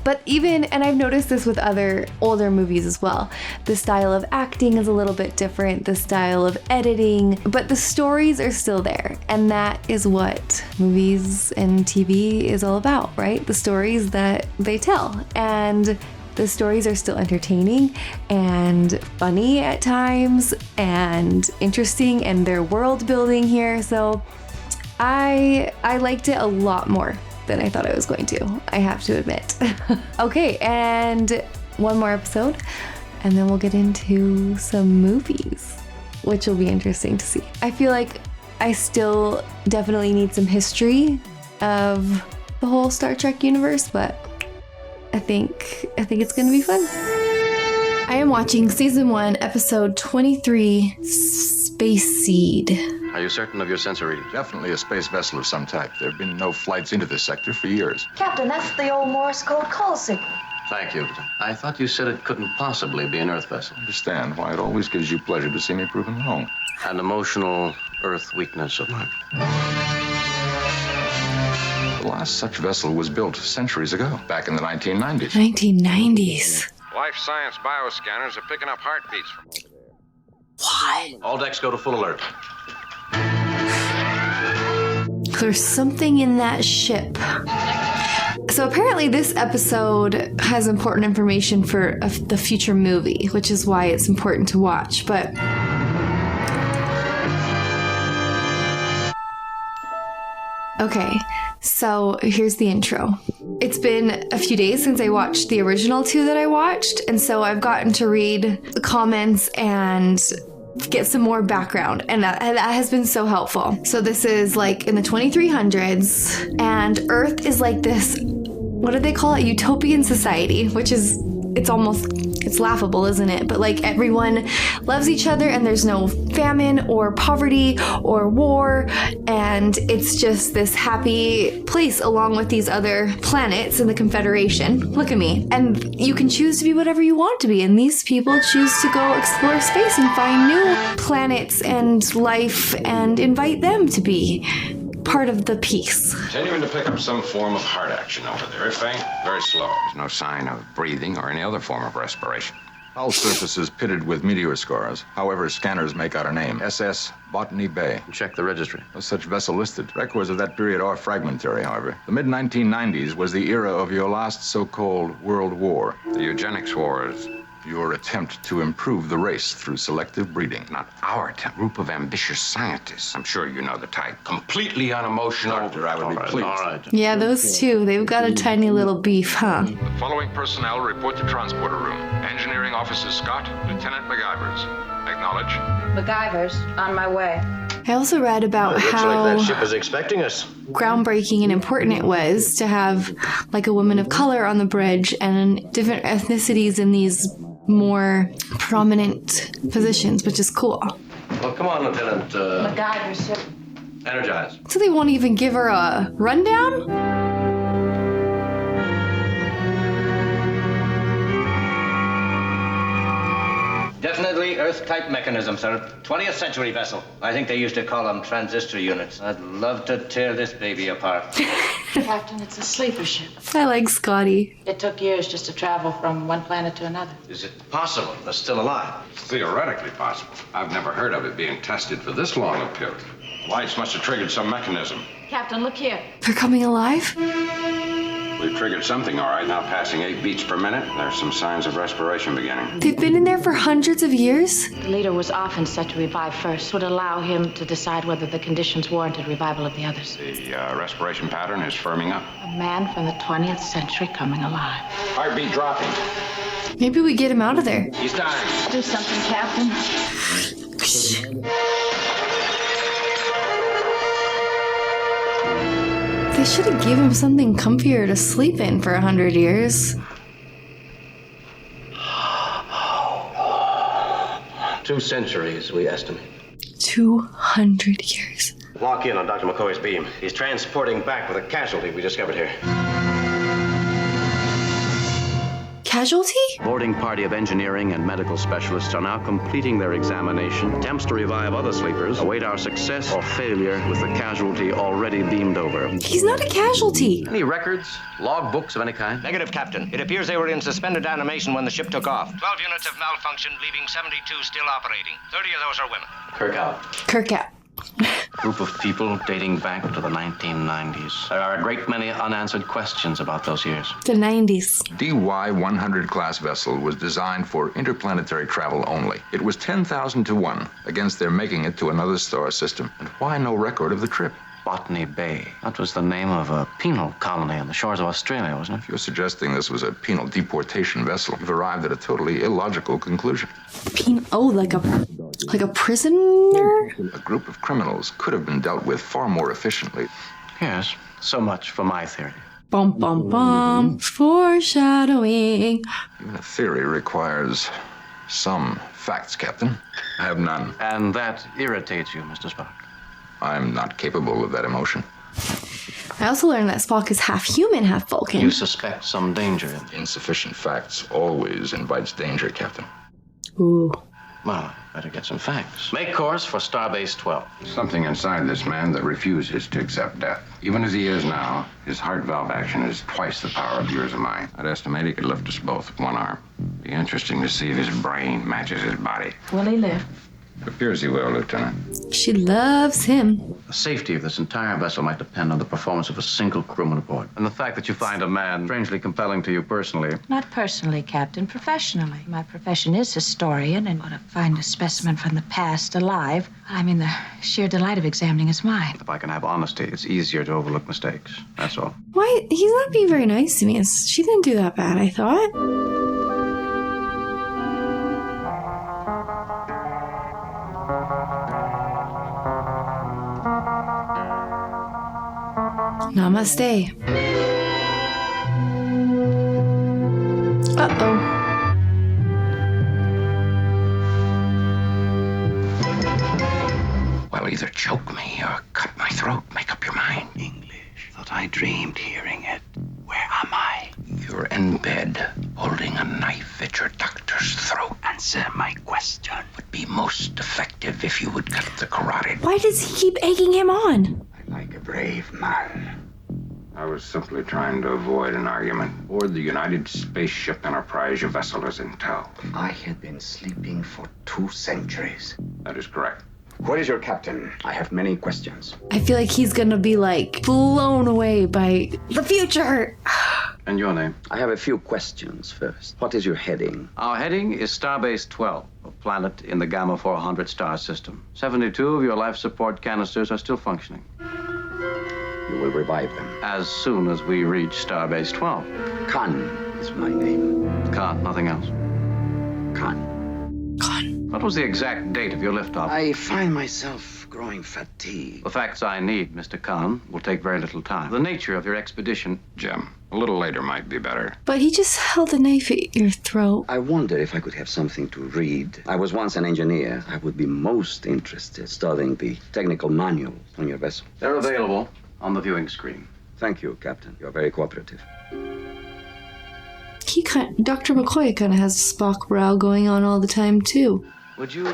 But even, and I've noticed this with other older movies as well, the style of acting is a little bit different, the style of editing, but the stories are still there. And that is what movies and TV is all about, right? The stories that they tell. And the stories are still entertaining and funny at times and interesting, and they're world building here. So I liked it a lot more than I thought I was going to, I have to admit. Okay, and one more episode, and then we'll get into some movies, which will be interesting to see. I feel like I still definitely need some history of the whole Star Trek universe, but I think it's gonna be fun. I am watching season 1, episode 23, Space Seed. Are you certain of your sensor readings? Definitely a space vessel of some type. There have been no flights into this sector for years. Captain, that's the old Morse code call signal. Thank you. I thought you said it couldn't possibly be an Earth vessel. I understand why it always gives you pleasure to see me proven wrong. An emotional Earth weakness of mine. The last such vessel was built centuries ago, back in the 1990s. 1990s. Life science bioscanners are picking up heartbeats from over there. Why? All decks go to full alert. There's something in that ship. So apparently this episode has important information for the future movie, which is why it's important to watch. But okay, so here's the intro. It's been a few days since I watched the original 2 that I watched, and so I've gotten to read the comments and get some more background, and that has been so helpful. So this is like in the 2300s, and Earth is like this, what do they call it? Utopian society, which is, it's laughable, isn't it? But like everyone loves each other and there's no famine or poverty or war, and it's just this happy place along with these other planets in the Confederation. Look at me. And you can choose to be whatever you want to be, and these people choose to go explore space and find new planets and life and invite them to be part of the peace. Continuing to pick up some form of heart action over there. Faint, very slow. There's no sign of breathing or any other form of respiration. Hull surface is pitted with meteor scars. However, scanners make out a name. SS Botany Bay. Check the registry. No such vessel listed. Records of that period are fragmentary, however. The mid-1990s was the era of your last so-called World War. The eugenics wars. Your attempt to improve the race through selective breeding. Not our attempt. Group of ambitious scientists. I'm sure you know the type. Completely unemotional. Doctor, I would be pleased. All right. Yeah, those two, they've got a tiny little beef, huh? The following personnel report to transporter room. Engineering Officer Scott, Lieutenant MacGyvers. Acknowledge. MacGyvers, on my way. I also read about Looks how like that ship is expecting us. groundbreaking and important it was to have like a woman of color on the bridge and different ethnicities in these more prominent positions, which is cool. Well, come on, Lieutenant. MacGyvers, sir. Energize. So they won't even give her a rundown? Definitely Earth-type mechanism, sir. 20th century vessel. I think they used to call them transistor units. I'd love to tear this baby apart. Captain, it's a sleeper ship. I like Scotty. It took years just to travel from one planet to another. Is it possible they're still alive? Theoretically possible. I've never heard of it being tested for this long a period. Lights must have triggered some mechanism. Captain, look here. They're coming alive? We've triggered something, all right. Now passing 8 beats per minute. There's some signs of respiration beginning. They've been in there for hundreds of years? The leader was often set to revive first, would allow him to decide whether the conditions warranted revival of the others. The respiration pattern is firming up. A man from the 20th century coming alive. Heartbeat dropping. Maybe we get him out of there. He's dying. Do something, Captain. They should have given him something comfier to sleep in for 100 years. 2 centuries, we estimate. 200 years. Lock in on Dr. McCoy's beam. He's transporting back with a casualty we discovered here. Casualty? Boarding party of engineering and medical specialists are now completing their examination. Attempts to revive other sleepers await our success or failure with the casualty already beamed over. He's not a casualty. Any records? Log books of any kind? Negative, Captain. It appears they were in suspended animation when the ship took off. 12 units have malfunctioned, leaving 72 still operating. 30 of those are women. Kirk out. Kirk out. Group of people dating back to the 1990s. There are a great many unanswered questions about those years. The 90s. DY-100 class vessel was designed for interplanetary travel only. It was 10,000 to 1 against their making it to another star system. And why no record of the trip? Botany Bay. That was the name of a penal colony on the shores of Australia, wasn't it? If you're suggesting this was a penal deportation vessel, you've arrived at a totally illogical conclusion. Like a prisoner? A group of criminals could have been dealt with far more efficiently. Yes, so much for my theory. Bum, bum, bum. Foreshadowing. Even a theory requires some facts, Captain. I have none. And that irritates you, Mr. Spock? I'm not capable of that emotion. I also learned that Spock is half human, half Vulcan. You suspect some danger. Insufficient facts always invites danger, Captain. Ooh. Well, better get some facts. Make course for Starbase 12. Something inside this man that refuses to accept death. Even as he is now, his heart valve action is twice the power of yours and mine. I'd estimate he could lift us both with one arm. Be interesting to see if his brain matches his body. Will he live? It appears he will, Lieutenant. She loves him. The safety of this entire vessel might depend on the performance of a single crewman aboard. And the fact that you find a man strangely compelling to you personally. Not personally, Captain, professionally. My profession is historian, and to find a specimen from the past alive, I mean, the sheer delight of examining his mind. If I can have honesty, it's easier to overlook mistakes. That's all. Why? He's not being very nice to me. She didn't do that bad, I thought. Namaste. Uh-oh. Well, either choke me or cut my throat. Make up your mind. English. Thought I dreamed hearing it. Where am I? You're in bed, holding a knife at your doctor's throat. Answer my question. Would be most effective if you would cut the carotid. Why does he keep egging him on? Like a brave man. I was simply trying to avoid an argument. Aboard the United Spaceship Enterprise, your vessel is in tow. I had been sleeping for 2 centuries. That is correct. Where is your captain? I have many questions. I feel like he's gonna be like blown away by the future. And your name? I have a few questions first. What is your heading? Our heading is Starbase 12, a planet in the Gamma 400 star system. 72 of your life support canisters are still functioning. You will revive them. As soon as we reach Starbase 12. Khan is my name. Khan, nothing else. Khan. What was the exact date of your liftoff? I find myself growing fatigued. The facts I need, Mr. Khan, will take very little time. The nature of your expedition... Jim, a little later might be better. But he just held a knife at your throat. I wonder if I could have something to read. I was once an engineer. I would be most interested studying the technical manual on your vessel. They're available on the viewing screen. Thank you, Captain. You're very cooperative. Dr. McCoy kind of has a Spock brow going on all the time, too. Would you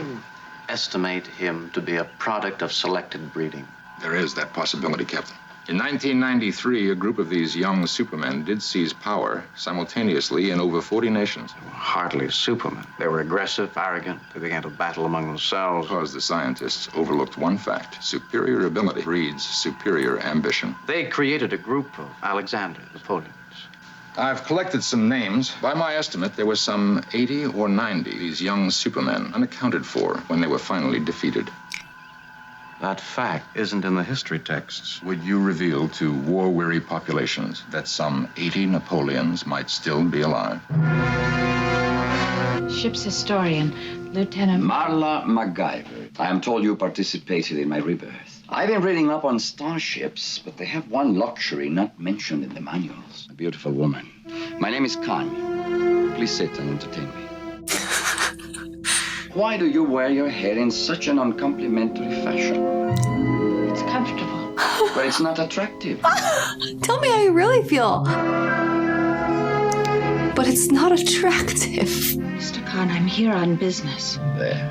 estimate him to be a product of selected breeding? There is that possibility, Captain. In 1993, a group of these young supermen did seize power simultaneously in over 40 nations. They were hardly supermen. They were aggressive, arrogant. They began to battle among themselves. Because the scientists overlooked one fact. Superior ability breeds superior ambition. They created a group of Alexander Napoleons. I've collected some names. By my estimate, there were some 80 or 90 these young supermen unaccounted for when they were finally defeated. That fact isn't in the history texts. Would you reveal to war-weary populations that some 80 Napoleons might still be alive? Ship's historian, Lieutenant... Marla MacGyver. I am told you participated in my rebirth. I've been reading up on starships, but they have one luxury not mentioned in the manuals. A beautiful woman. My name is Connie. Please sit and entertain me. Why do you wear your hair in such an uncomplimentary fashion? It's comfortable. But it's not attractive. Tell me how you really feel. But it's not attractive. Mr. Khan, I'm here on business. There.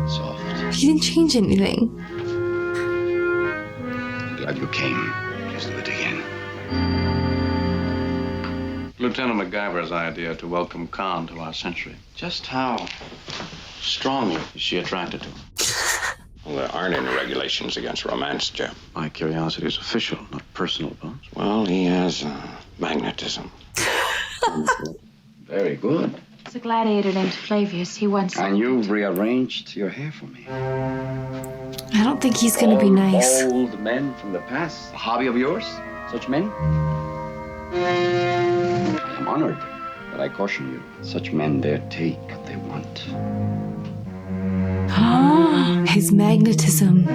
Soft. He didn't change anything. I'm glad you came. Please do it again. Lieutenant MacGyver's idea to welcome Khan to our century. Just how strongly is she attracted to him? Well, there aren't any regulations against romance, Jim. My curiosity is official, not personal, Bones. Well, he has magnetism. Very good. It's a gladiator named Flavius. He once... And you rearranged your hair for me. I don't think he's gonna be nice. Old men from the past. A hobby of yours? Such men? I am honored, but I caution you. Such men dare take what they want. His magnetism.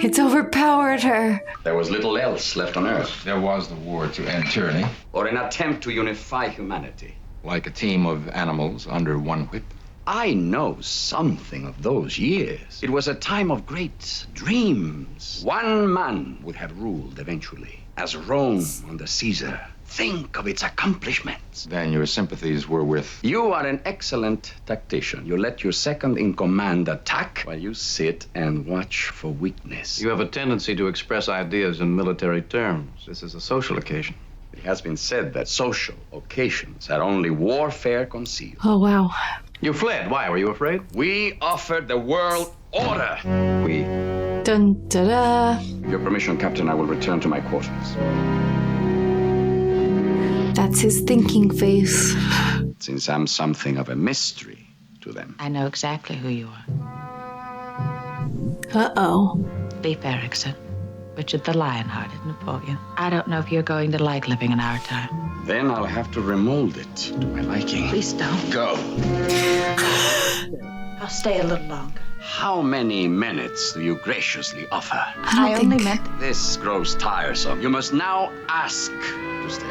It's overpowered her. There was little else left on Earth. There was the war to end tyranny. Or an attempt to unify humanity. Like a team of animals under one whip. I know something of those years. It was a time of great dreams. One man would have ruled eventually, as Rome under Caesar. Think of its accomplishments. Then your sympathies were with... You are an excellent tactician. You let your second in command attack while you sit and watch for weakness. You have a tendency to express ideas in military terms. This is a social occasion. It has been said that social occasions are only warfare concealed. Oh, wow. You fled. Why? Were you afraid? We offered the world order. We... Dun, da-da. With your permission, Captain, I will return to my quarters. That's his thinking face. Since I'm something of a mystery to them. I know exactly who you are. Uh-oh. Leif Erikson. Richard the Lionhearted Napoleon. I don't know if you're going to like living in our time. Then I'll have to remold it to my liking. Please don't. Go. I'll stay a little longer. How many minutes do you graciously offer? I only meant... This grows tiresome. You must now ask to stay.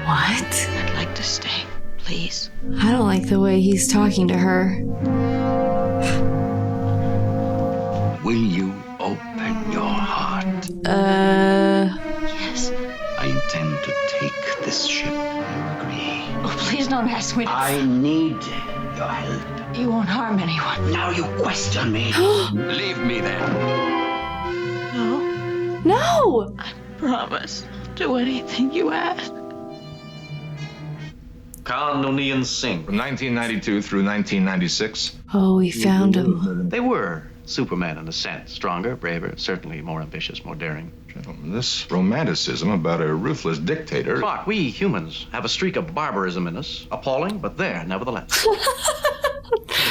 What? I'd like to stay, please. I don't like the way he's talking to her. Will you open your heart? Yes. I intend to take this ship. You agree? Oh, please don't ask me to... I need your help. You won't harm anyone. Now you question me. Leave me then. No. No! I promise. Do anything you ask. Khan Noonien Singh. From 1992 through 1996. Oh, we found him. They were Superman in a sense. Stronger, braver, certainly more ambitious, more daring. Gentlemen, this romanticism about a ruthless dictator. Spock, we humans have a streak of barbarism in us. Appalling, but there, nevertheless.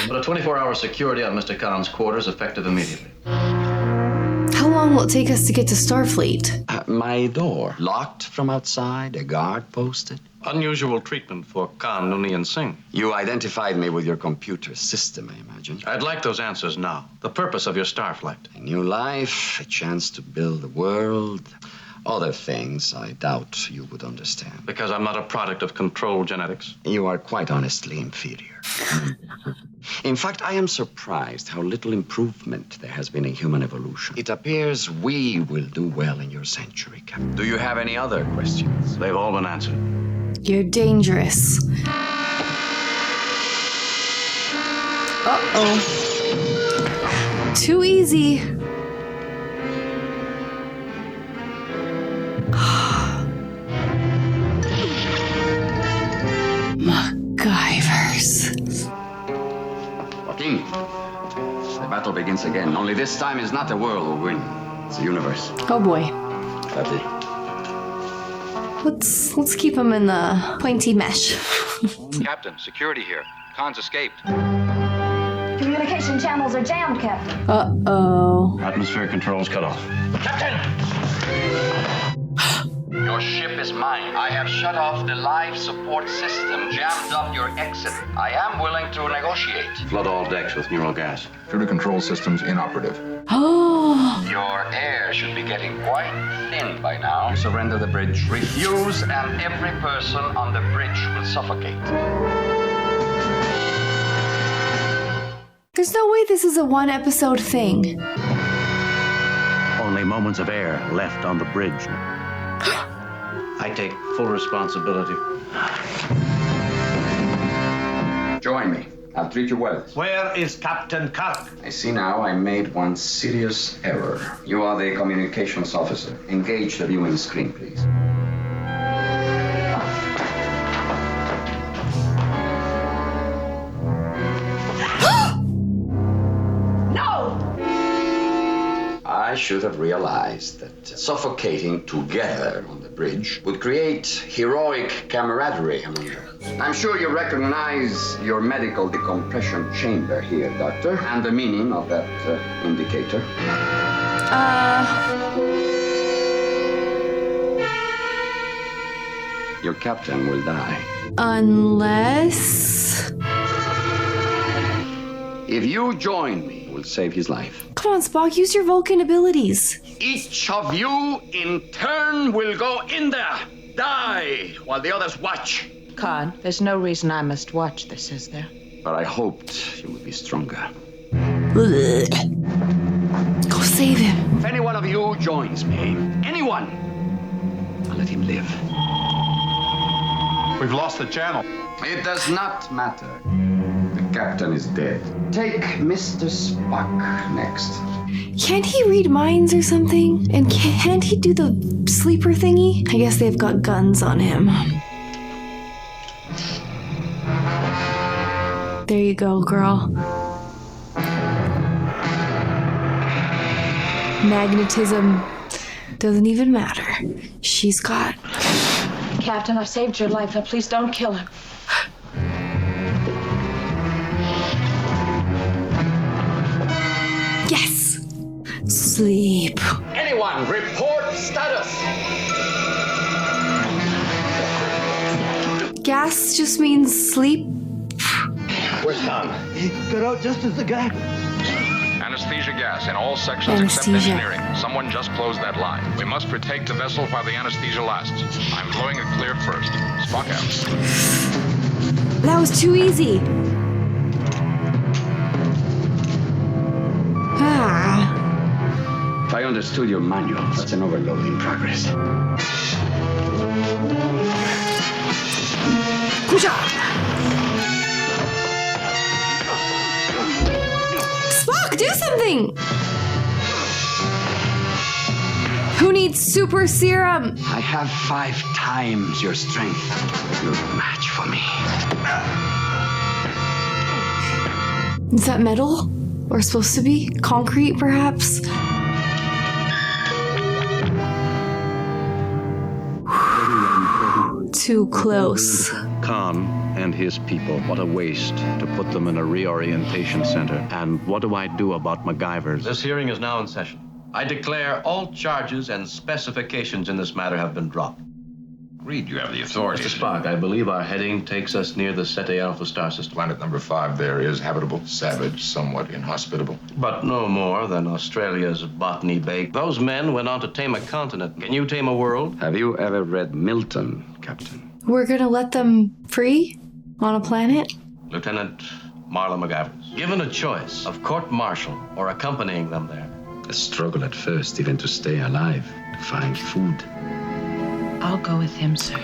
But a 24-hour security on Mr. Khan's quarters effective immediately. How long will it take us to get to Starfleet? My door. Locked from outside, a guard posted. Unusual treatment for Khan Noonien Singh. You identified me with your computer system, I imagine. I'd like those answers now. The purpose of your star flight. A new life, a chance to build the world. Other things I doubt you would understand. Because I'm not a product of controlled genetics? You are quite honestly inferior. In fact, I am surprised how little improvement there has been in human evolution. It appears we will do well in your century, Captain. Do you have any other questions? They've all been answered. You're dangerous. Uh-oh. Too easy. MacGyvers. Joaquin, the battle begins again. Only this time is not the world who win. It's the universe. Oh boy. That's it. Let's keep him in the pointy mesh. Captain, security here. Khan's escaped. Communication channels are jammed, Captain. Uh-oh. Atmospheric controls cut off. Captain! Your ship is mine. I have shut off the life support system, jammed up your exit. I am willing to negotiate. Flood all decks with neural gas. Shooter control systems inoperative. Oh. Your air should be getting quite thin by now. Surrender the bridge. Refuse, and every person on the bridge will suffocate. There's no way this is a one-episode thing. Only moments of air left on the bridge. I take full responsibility. Join me. I'll treat you well. Where is Captain Kirk? I see now I made one serious error. You are the communications officer. Engage the viewing screen, please. I should have realized that suffocating together on the bridge would create heroic camaraderie among you. I'm sure you recognize your medical decompression chamber here, Doctor, and the meaning of that indicator. Your captain will die. Unless... If you join me, we'll save his life. Come on, Spock, use your Vulcan abilities. Each of you, in turn, will go in there, die, while the others watch. Khan, there's no reason I must watch this, is there? But I hoped you would be stronger. Go save him. If any one of you joins me, anyone, I'll let him live. We've lost the channel. It does not matter. The captain is dead. Take Mr. Spock next. Can't he read minds or something? And can't he do the sleeper thingy? I guess they've got guns on him. There you go, girl. Magnetism doesn't even matter. She's got... Captain, I've saved your life. Now, please don't kill him. Yes! Sleep. Anyone, report status. Gas just means sleep. Where's Tom? He got out just as the guy... And anesthesia gas in all sections except engineering. Someone just closed that line. We must retake the vessel while the anesthesia lasts. I'm blowing it clear first. Spock out. That was too easy. If I understood your manual, that's an overload in progress. Good job. Spock, do something! Who needs super serum? I have 5 times your strength. You're a match for me. Is that metal? Or supposed to be? Concrete, perhaps? Too close. Khan and his people, what a waste to put them in a reorientation center. And what do I do about MacGyvers? This hearing is now in session. I declare all charges and specifications in this matter have been dropped. Reed, you have the authority. Mr. Spock, I believe our heading takes us near the Ceti Alpha star system. Planet number 5 there is habitable, savage, somewhat inhospitable. But no more than Australia's Botany Bay. Those men went on to tame a continent. Can you tame a world? Have you ever read Milton, Captain? We're gonna let them free? On a planet? Lieutenant Marla MacGyvers. Given a choice of court-martial or accompanying them there. A struggle at first, even to stay alive, to find food. I'll go with him, sir.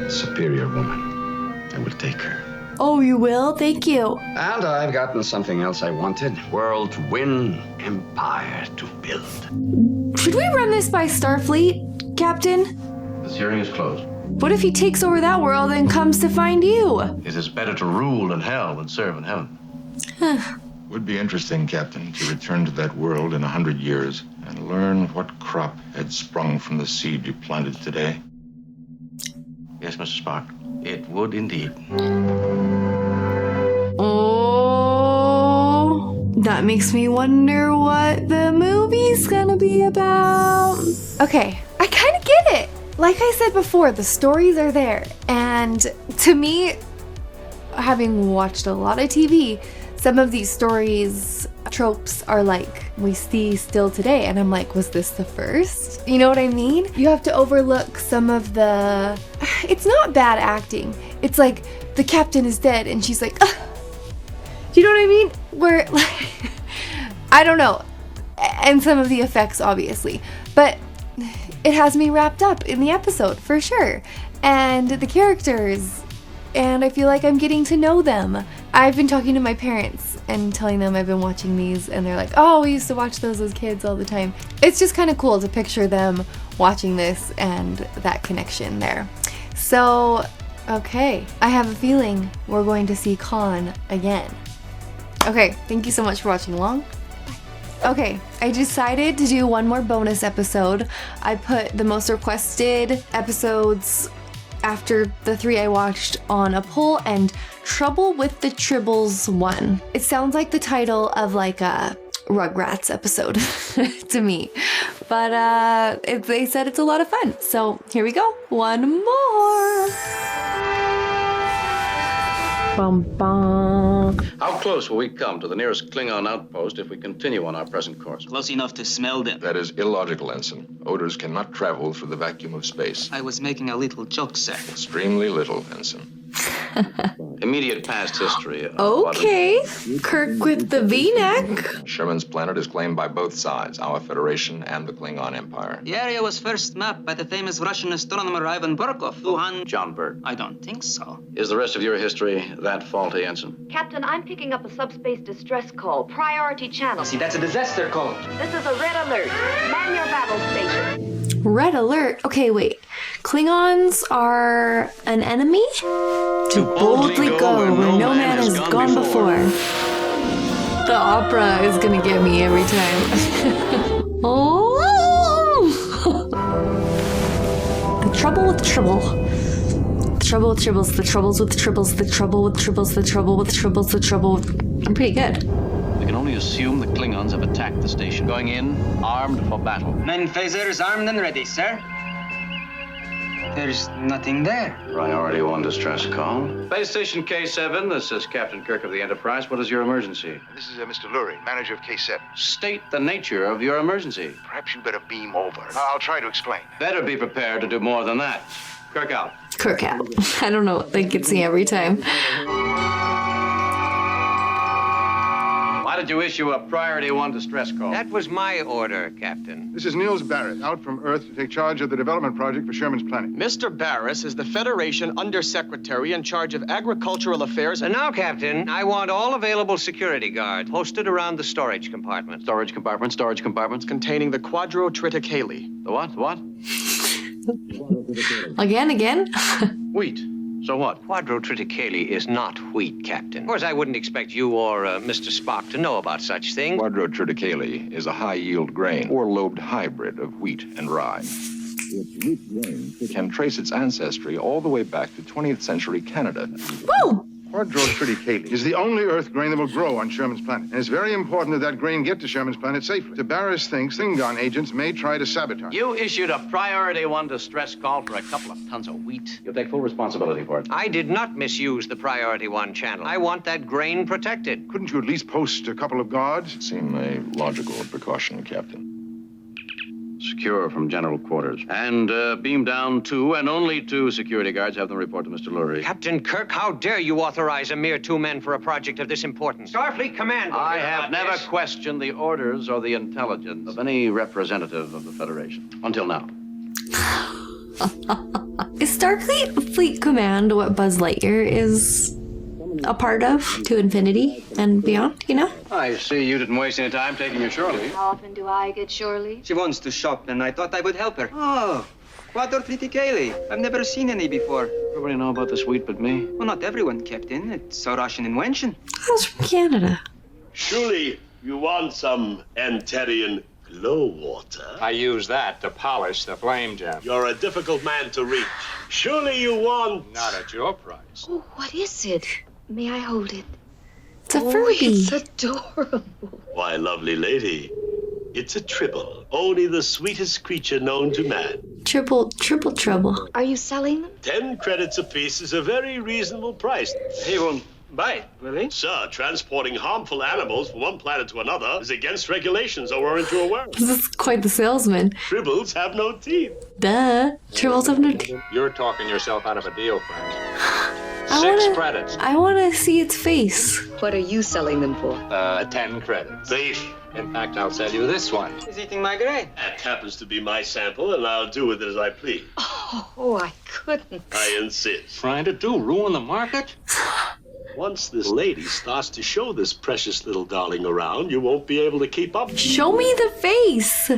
Superior woman. I will take her. Oh, you will? Thank you. And I've gotten something else I wanted. World to win, empire to build. Should we run this by Starfleet, Captain? This hearing is closed. What if he takes over that world and comes to find you? It is better to rule in hell than serve in heaven. Would be interesting, Captain, to return to that world in 100 years and learn what crop had sprung from the seed you planted today. Yes, Mr. Spock. It would indeed. Oh, that makes me wonder what the movie's gonna be about. Okay, I kind of get it. Like I said before, the stories are there. And to me, having watched a lot of TV, some of these stories, tropes are like we see still today. And I'm like, was this the first? You know what I mean? You have to overlook some of the... It's not bad acting. It's like the captain is dead and she's like, ugh. Do you know what I mean? Where, like, I don't know. And some of the effects, obviously. But it has me wrapped up in the episode, for sure. And the characters... And I feel like I'm getting to know them. I've been talking to my parents and telling them I've been watching these, and they're like, oh, we used to watch those as kids all the time. It's just kind of cool to picture them watching this and that connection there. So, okay, I have a feeling we're going to see Khan again. Okay, thank you so much for watching along. Okay, I decided to do one more bonus episode. I put the most requested episodes after the 3 I watched on a poll, and Trouble with the Tribbles won. It sounds like the title of like a Rugrats episode to me, but they said it's a lot of fun. So here we go, one more. Bum, bum. How close will we come to the nearest Klingon outpost if we continue on our present course? Close enough to smell them. That is illogical, Ensign. Odors cannot travel through the vacuum of space. I was making a little joke, sir. Extremely little, Ensign. Immediate past history. Okay, Kirk with the V-neck. Sherman's planet is claimed by both sides, our Federation and the Klingon Empire. The area was first mapped by the famous Russian astronomer Ivan Burkov. John Burt. I don't think so. Is the rest of your history that faulty, Ensign? Captain, I'm picking up a subspace distress call. Priority channel. See, that's a disaster call. This is a red alert. Man your battle station. Red alert? Okay, wait. Klingons are an enemy? To boldly go where no man has gone before. The opera is gonna get me every time. Oh! The trouble with Tribble. The trouble with Tribbles. The troubles with Tribbles. The trouble with Tribbles. The trouble with Tribbles. The trouble with... I'm pretty good. We can only assume the Klingons have attacked the station, going in armed for battle. Men phasers armed and ready, sir. There's nothing there. Priority 1 distress call. Base Station K7, this is Captain Kirk of the Enterprise. What is your emergency? This is Mr. Lurie, manager of K7. State the nature of your emergency. Perhaps you better beam over. I'll try to explain. Better be prepared to do more than that. Kirk out. Kirk out. I don't know. That gets me every time. Why did you issue a Priority 1 distress call? That was my order, Captain. This is Niels Barrett, out from Earth to take charge of the development project for Sherman's planet. Mr. Barris is the Federation Undersecretary in charge of Agricultural Affairs. And now, Captain, I want all available security guards posted around the storage compartment. Storage compartments. Containing the Quadrotriticale. The what? Again? Wheat. So what? Quadrotriticale is not wheat, Captain. Of course, I wouldn't expect you or Mr. Spock to know about such things. Quadrotriticale is a high-yield grain or lobed hybrid of wheat and rye. Its wheat grain can trace its ancestry all the way back to 20th century Canada. Woo! Quadrotriticale is the only Earth grain that will grow on Sherman's planet. And it's very important that that grain get to Sherman's planet safely. Barris thinks Klingon agents may try to sabotage. You issued a Priority 1 distress call for a couple of tons of wheat. You'll take full responsibility for it. I did not misuse the Priority 1 channel. I want that grain protected. Couldn't you at least post a couple of guards? Seem a logical precaution, Captain. Secure from general quarters. And beam down 2 and only 2 security guards. Have them report to Mr. Lurie. Captain Kirk, how dare you authorize a mere 2 men for a project of this importance? Starfleet Command. I have never questioned the orders or the intelligence of any representative of the Federation. Until now. Is Starfleet Command what Buzz Lightyear is a part of to infinity and beyond, you know? I see you didn't waste any time taking your shore leave. How often do I get shore leave? She wants to shop, and I thought I would help her. Oh, Quadrotriticale. I've never seen any before. Everybody know about this wheat but me? Well, not everyone, Captain. It's a Russian invention. I was from Canada. Surely you want some Antarean glow water. I use that to polish the flame gem. You're a difficult man to reach. Surely you want... Not at your price. Oh, what is it? May I hold it? It's a Furby. It's adorable. Why, lovely lady, it's a Tribble. Only the sweetest creature known to man. Triple trouble. Are you selling them? 10 credits apiece is a very reasonable price. He won't buy it, will he? Sir, transporting harmful animals from one planet to another is against regulations, or weren't you aware? This is quite the salesman. Tribbles have no teeth. Duh. Tribbles have no teeth. You're talking yourself out of a deal, friend. 6 credits. I want to see its face. What are you selling them for? 10 credits. Thief. In fact, I'll sell you this one. He's eating my grain. That happens to be my sample, and I'll do with it as I please. Oh, I couldn't. I insist. Trying to ruin the market? Once this lady starts to show this precious little darling around, you won't be able to keep up. Show me the face.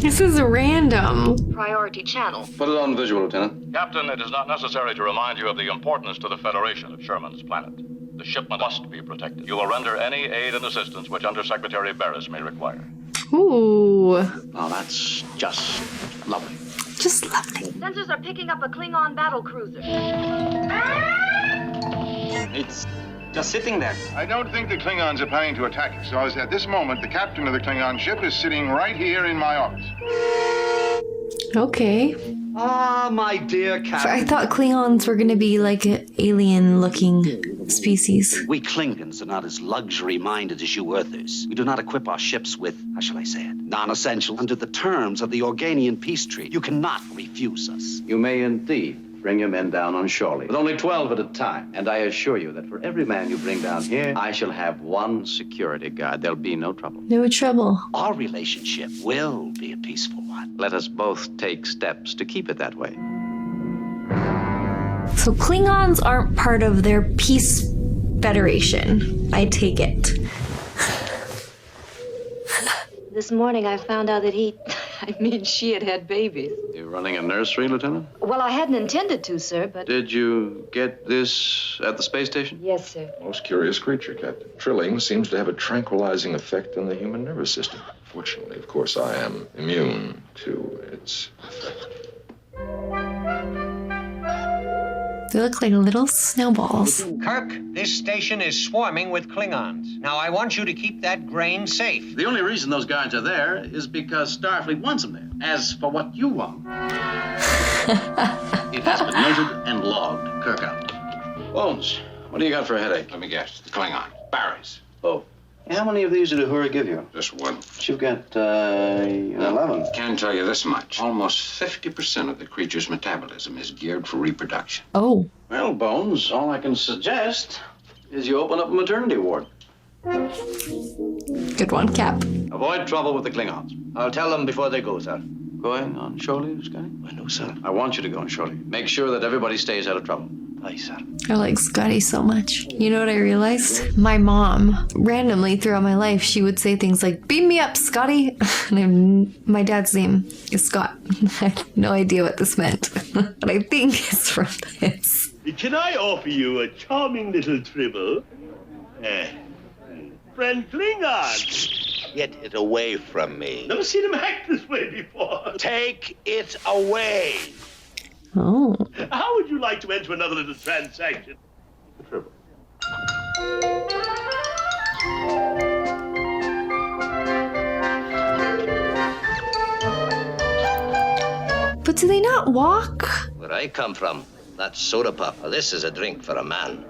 This is random. Priority channel. Put it on visual, Lieutenant. Captain, it is not necessary to remind you of the importance to the Federation of Sherman's planet. The shipment must be protected. You will render any aid and assistance which Undersecretary Barris may require. Ooh. Oh, that's just lovely. Just lovely. Sensors are picking up a Klingon battle cruiser. It's just sitting there. I don't think the Klingons are planning to attack us, so as at this moment, the captain of the Klingon ship is sitting right here in my office. Okay. Ah, my dear Captain. I thought Klingons were going to be like an alien-looking species. We Klingons are not as luxury-minded as you Earthers. We do not equip our ships with, how shall I say it, non-essentials. Under the terms of the Organian peace treaty, you cannot refuse us. You may indeed bring your men down on shore leave, but only 12 at a time. And I assure you that for every man you bring down here, I shall have 1 security guard. There'll be no trouble. No trouble. Our relationship will be a peaceful one. Let us both take steps to keep it that way. So Klingons aren't part of their peace federation. I take it. This morning I found out that she had had babies. You're running a nursery, Lieutenant? Well, I hadn't intended to, sir, but... Did you get this at the space station? Yes, sir. Most curious creature, Captain. Trilling seems to have a tranquilizing effect on the human nervous system. Fortunately, of course, I am immune to its effect. They look like little snowballs. Kirk, this station is swarming with Klingons. Now, I want you to keep that grain safe. The only reason those guards are there is because Starfleet wants them there. As for what you want, it has been noted and logged. Kirk out. Bones, what do you got for a headache? Let me guess. The Klingon. Barry's. Oh. How many of these did Uhura give you? Just one. You've got 11. Can tell you this much. Almost 50% of the creature's metabolism is geared for reproduction. Oh. Well, Bones, all I can suggest is you open up a maternity ward. Good one, Cap. Avoid trouble with the Klingons. I'll tell them before they go, sir. Going on shortly, Scotty? I know, sir. I want you to go on shortly. Make sure that everybody stays out of trouble. Aye, sir. I like Scotty so much. You know what I realized? My mom, randomly throughout my life, she would say things like, "Beam me up, Scotty." And my dad's name is Scott. I have no idea what this meant, but I think it's from this. Can I offer you a charming little tribble? Friend Klingon. Get it away from me. Never seen him act this way before. Take it away. Oh. How would you like to enter another little transaction? Tribble. But do they not walk? Where I come from, that's soda pop. This is a drink for a man.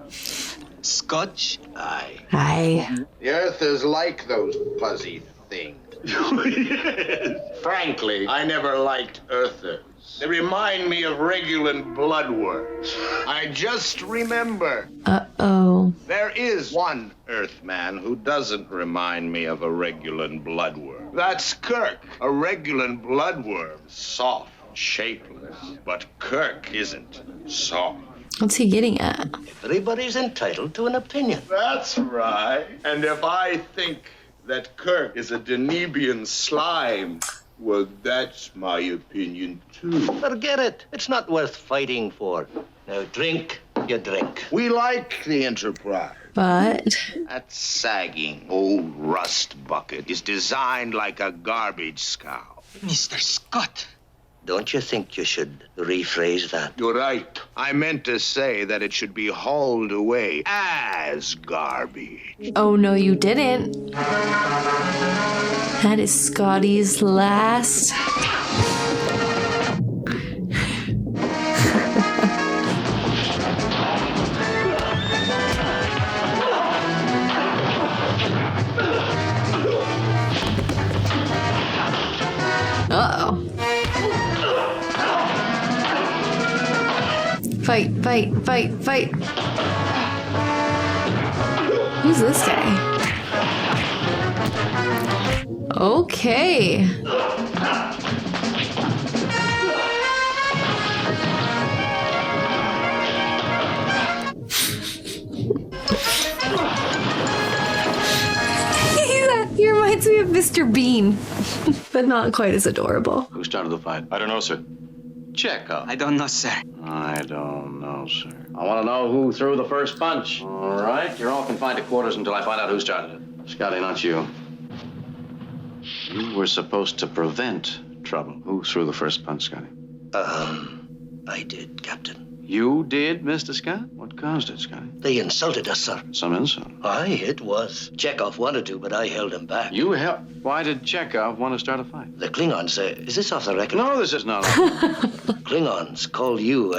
Scotch? Aye. Aye. The Earth is like those fuzzy things. Yes. Frankly, I never liked Earthers. They remind me of Regulan bloodworms. I just remember. Uh-oh. There is one Earthman who doesn't remind me of a Regulan bloodworm. That's Kirk, a Regulan bloodworm. Soft, shapeless. But Kirk isn't soft. What's he getting at? Everybody's entitled to an opinion. That's right. And if I think that Kirk is a Danubian slime, well, that's my opinion, too. Forget it. It's not worth fighting for. Now, drink, you drink. We like the Enterprise. But That sagging old rust bucket is designed like a garbage scow. Mr. Scott. Don't you think you should rephrase that? You're right. I meant to say that it should be hauled away as garbage. oh no, you didn't. That is Scotty's last. Uh-oh. Fight, fight, fight, fight. Who's this guy? Okay. He reminds me of Mr. Bean, but not quite as adorable. Who started the fight? I don't know, sir. Chekhov. I don't know, sir. I don't know, sir. I want to know who threw the first punch. All right, you're all confined to quarters until I find out who started it. Scotty, not you. You were supposed to prevent trouble. Who threw the first punch, Scotty? I did, Captain. You did, Mr. Scott? What caused it, Scotty? They insulted us, sir. Some insult. Aye, it was. Chekhov wanted to, but I held him back. You helped. Why did Chekhov want to start a fight? The Klingons, is this off the record? No, this is not. Klingons called you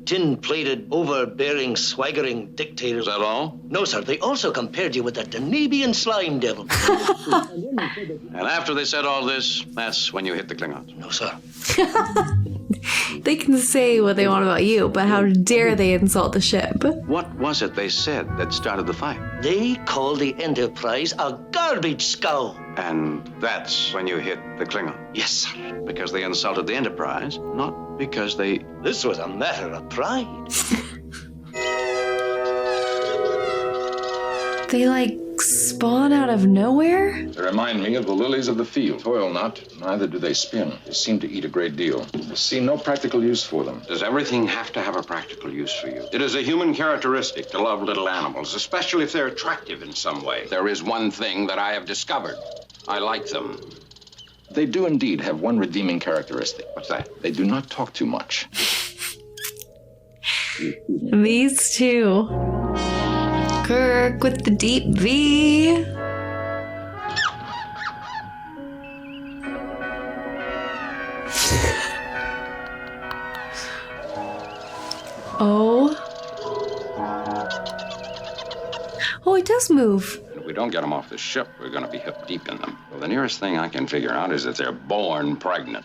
tin-plated, overbearing, swaggering dictator. Is that all? No, sir. They also compared you with the Danubian slime devil. And after they said all this, that's when you hit the Klingons. No, sir. They can say what they want about you, but how dare they insult the ship? What was it they said that started the fight? They called the Enterprise a garbage scow. And that's when you hit the Klingon? Yes, sir. Because they insulted the Enterprise, not because they... This was a matter of pride. They, like, spawn out of nowhere? They remind me of the lilies of the field. Toil not, neither do they spin. They seem to eat a great deal. I see no practical use for them. Does everything have to have a practical use for you? It is a human characteristic to love little animals, especially if they're attractive in some way. There is one thing that I have discovered. I like them. They do indeed have one redeeming characteristic. What's that? They do not talk too much. These two. Kirk with the deep V. Oh, it does move. And if we don't get them off the ship, we're going to be hip deep in them. Well, the nearest thing I can figure out is that they're born pregnant.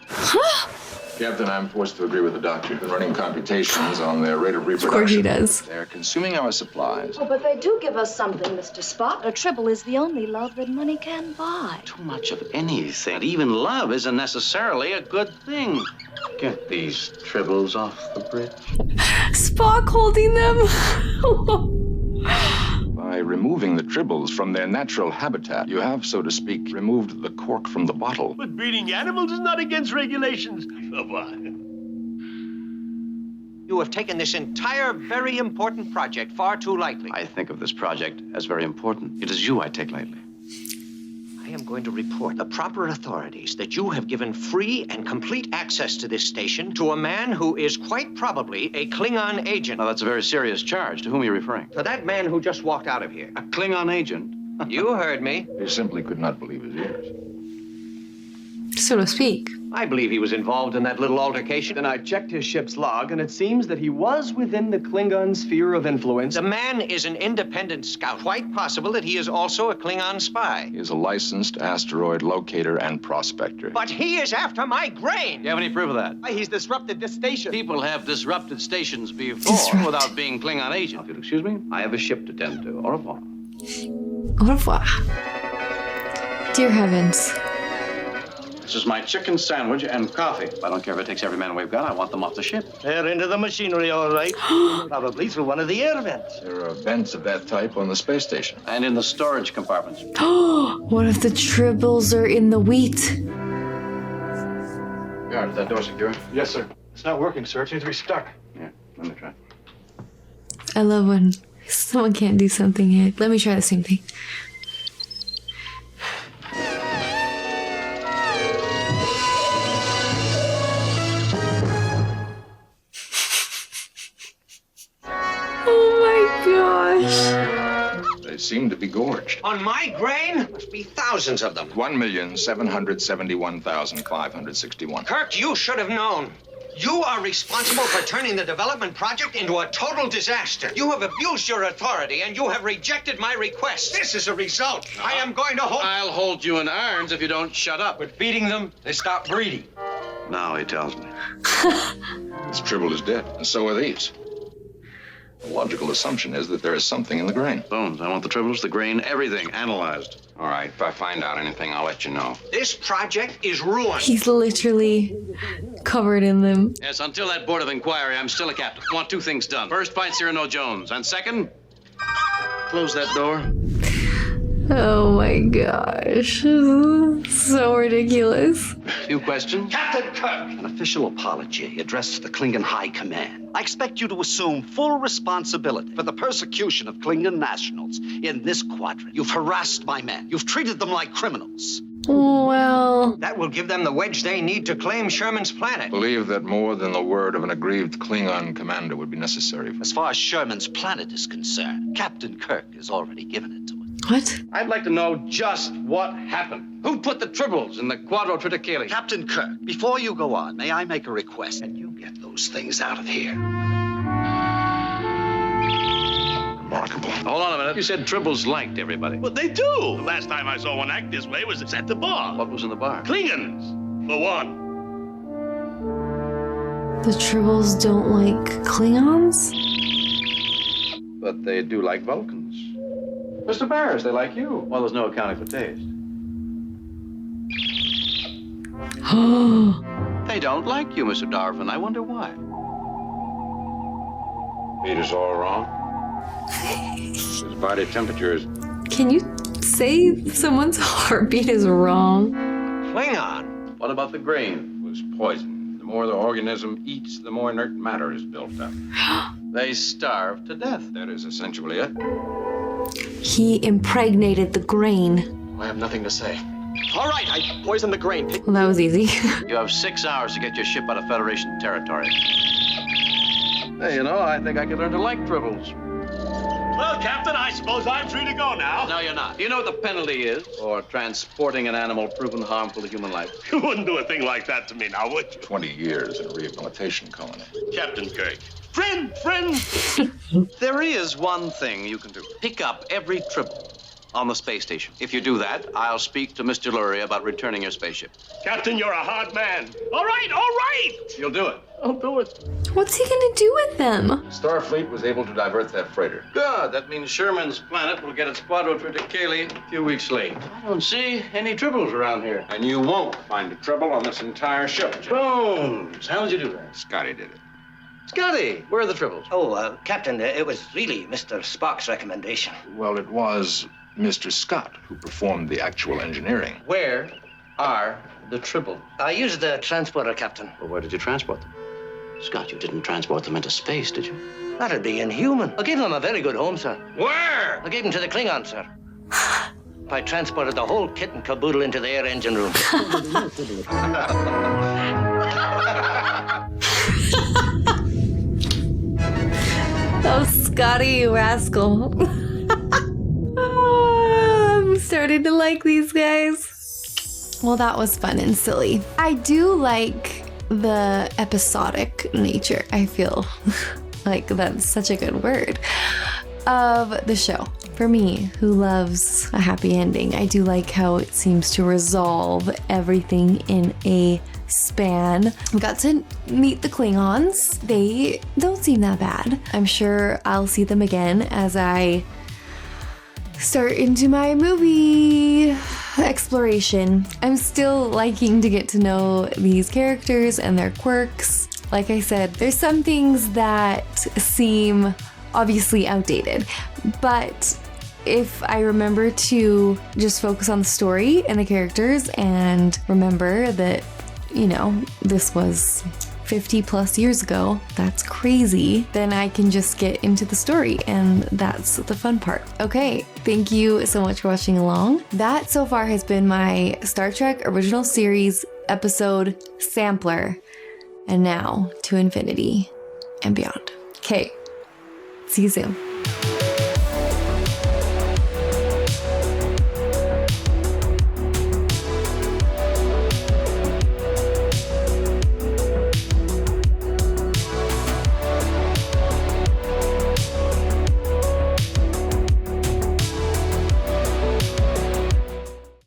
Captain, I'm forced to agree with the doctor. Been running computations on their rate of reproduction. Of course he does. They're consuming our supplies. Oh, but they do give us something, Mr. Spock. A Tribble is the only love that money can buy. Too much of anything, even love, isn't necessarily a good thing. Get these Tribbles off the bridge. Spock holding them. By removing the Tribbles from their natural habitat, you have, so to speak, removed the cork from the bottle. But breeding animals is not against regulations. Come on. You have taken this entire very important project far too lightly. I think of this project as very important. It is you I take lightly. I am going to report the proper authorities that you have given free and complete access to this station to a man who is quite probably a Klingon agent. Now, that's a very serious charge. To whom are you referring? To that man who just walked out of here. A Klingon agent? You heard me. He simply could not believe his ears. So to speak. I believe he was involved in that little altercation. Then I checked his ship's log, and it seems that he was within the Klingon sphere of influence. The man is an independent scout. Quite possible that he is also a Klingon spy. He is a licensed asteroid locator and prospector. But he is after my grain. Do you have any proof of that? He's disrupted this station. People have disrupted stations before without being Klingon agents. If you'll excuse me, I have a ship to tend to. Au revoir. Au revoir. Dear heavens. This is my chicken sandwich and coffee. I don't care if it takes every man we've got. I want them off the ship. They're into the machinery, all right. Probably through one of the air vents. There are vents of that type on the space station. And in the storage compartments. What if the Tribbles are in the wheat? Guard, is that door secure? Yes, sir. It's not working, sir. It seems to be stuck. Yeah, let me try. I love when someone can't do something yet. Let me try the same thing. They seem to be gorged. On my grain? Must be thousands of them. 1,771,561. Kirk, you should have known. You are responsible for turning the development project into a total disaster. You have abused your authority, and you have rejected my request. This is a result. I am going to hold... I'll hold you in irons if you don't shut up. But feeding them, they stop breeding. Now he tells me. This Tribble is dead, and so are these. The logical assumption is that there is something in the grain. Bones, I want the Tribbles, the grain, everything analyzed. All right, if I find out anything, I'll let you know. This project is ruined. He's literally covered in them. Yes, until that board of inquiry, I'm still a captain. I want two things done. First, find Cyrano Jones. And second, close that door. Oh my gosh. So ridiculous. Few questions? Captain Kirk! An official apology addressed to the Klingon High Command. I expect you to assume full responsibility for the persecution of Klingon nationals in this quadrant. You've harassed my men. You've treated them like criminals. Well... That will give them the wedge they need to claim Sherman's planet. Believe that more than the word of an aggrieved Klingon commander would be necessary. As far as Sherman's planet is concerned, Captain Kirk has already given it to us. What? I'd like to know just what happened. Who put the Tribbles in the Quadro Triticale? Captain Kirk, before you go on, may I make a request? And you get those things out of here. Remarkable. Hold on a minute. You said Tribbles liked everybody. Well, they do. The last time I saw one act this way was at the bar. What was in the bar? Klingons, for one. The Tribbles don't like Klingons? But they do like Vulcans. Mr. Barris, they like you. Well, there's no accounting for taste. They don't like you, Mr. Darvin. I wonder why. Feed us all wrong. His body temperature is... Can you say someone's heartbeat is wrong? Klingon. What about the grain? It was poison. The more the organism eats, the more inert matter is built up. They starve to death. That is essentially it. He impregnated the grain. I have nothing to say. All right, I poisoned the grain. Well, that was easy. You have 6 hours to get your ship out of Federation territory. Hey, you know, I think I could learn to like Tribbles. Well, Captain, I suppose I'm free to go now. No, you're not. Do you know what the penalty is for transporting an animal proven harmful to human life? You wouldn't do a thing like that to me now, would you? 20 years in a rehabilitation colony. Captain Kirk, Friend! There is one thing you can do. Pick up every Tribble on the space station. If you do that, I'll speak to Mr. Lurie about returning your spaceship. Captain, you're a hard man. All right! You'll do it. I'll do it. What's he gonna do with them? Starfleet was able to divert that freighter. Good. That means Sherman's planet will get its Quadro Triticale a few weeks late. I don't see any Tribbles around here. And you won't find a Tribble on this entire ship. Bones! How'd you do that? Scotty did it. Scotty, where are the Tribbles? Oh, Captain, it was really Mr. Spock's recommendation. Well, it was Mr. Scott who performed the actual engineering. Where are the Tribbles? I used the transporter, Captain. Well, where did you transport them? Scott, you didn't transport them into space, did you? That'd be inhuman. I gave them a very good home, sir. Where? I gave them to the Klingon, sir. I transported the whole kit and caboodle into the air engine room. Oh, Scotty, you rascal. I'm starting to like these guys. Well, that was fun and silly. I do like the episodic nature, I feel like that's such a good word, of the show. For me, who loves a happy ending, I do like how it seems to resolve everything in a span. We got to meet the Klingons. They don't seem that bad. I'm sure I'll see them again as I start into my movie exploration. I'm still liking to get to know these characters and their quirks. Like I said, there's some things that seem obviously outdated, but if I remember to just focus on the story and the characters and remember that, you know, this was 50 plus years ago, that's crazy, then I can just get into the story, and that's the fun part. Okay, thank you so much for watching along. That so far has been my Star Trek Original Series episode sampler, and now to infinity and beyond. Okay, see you soon.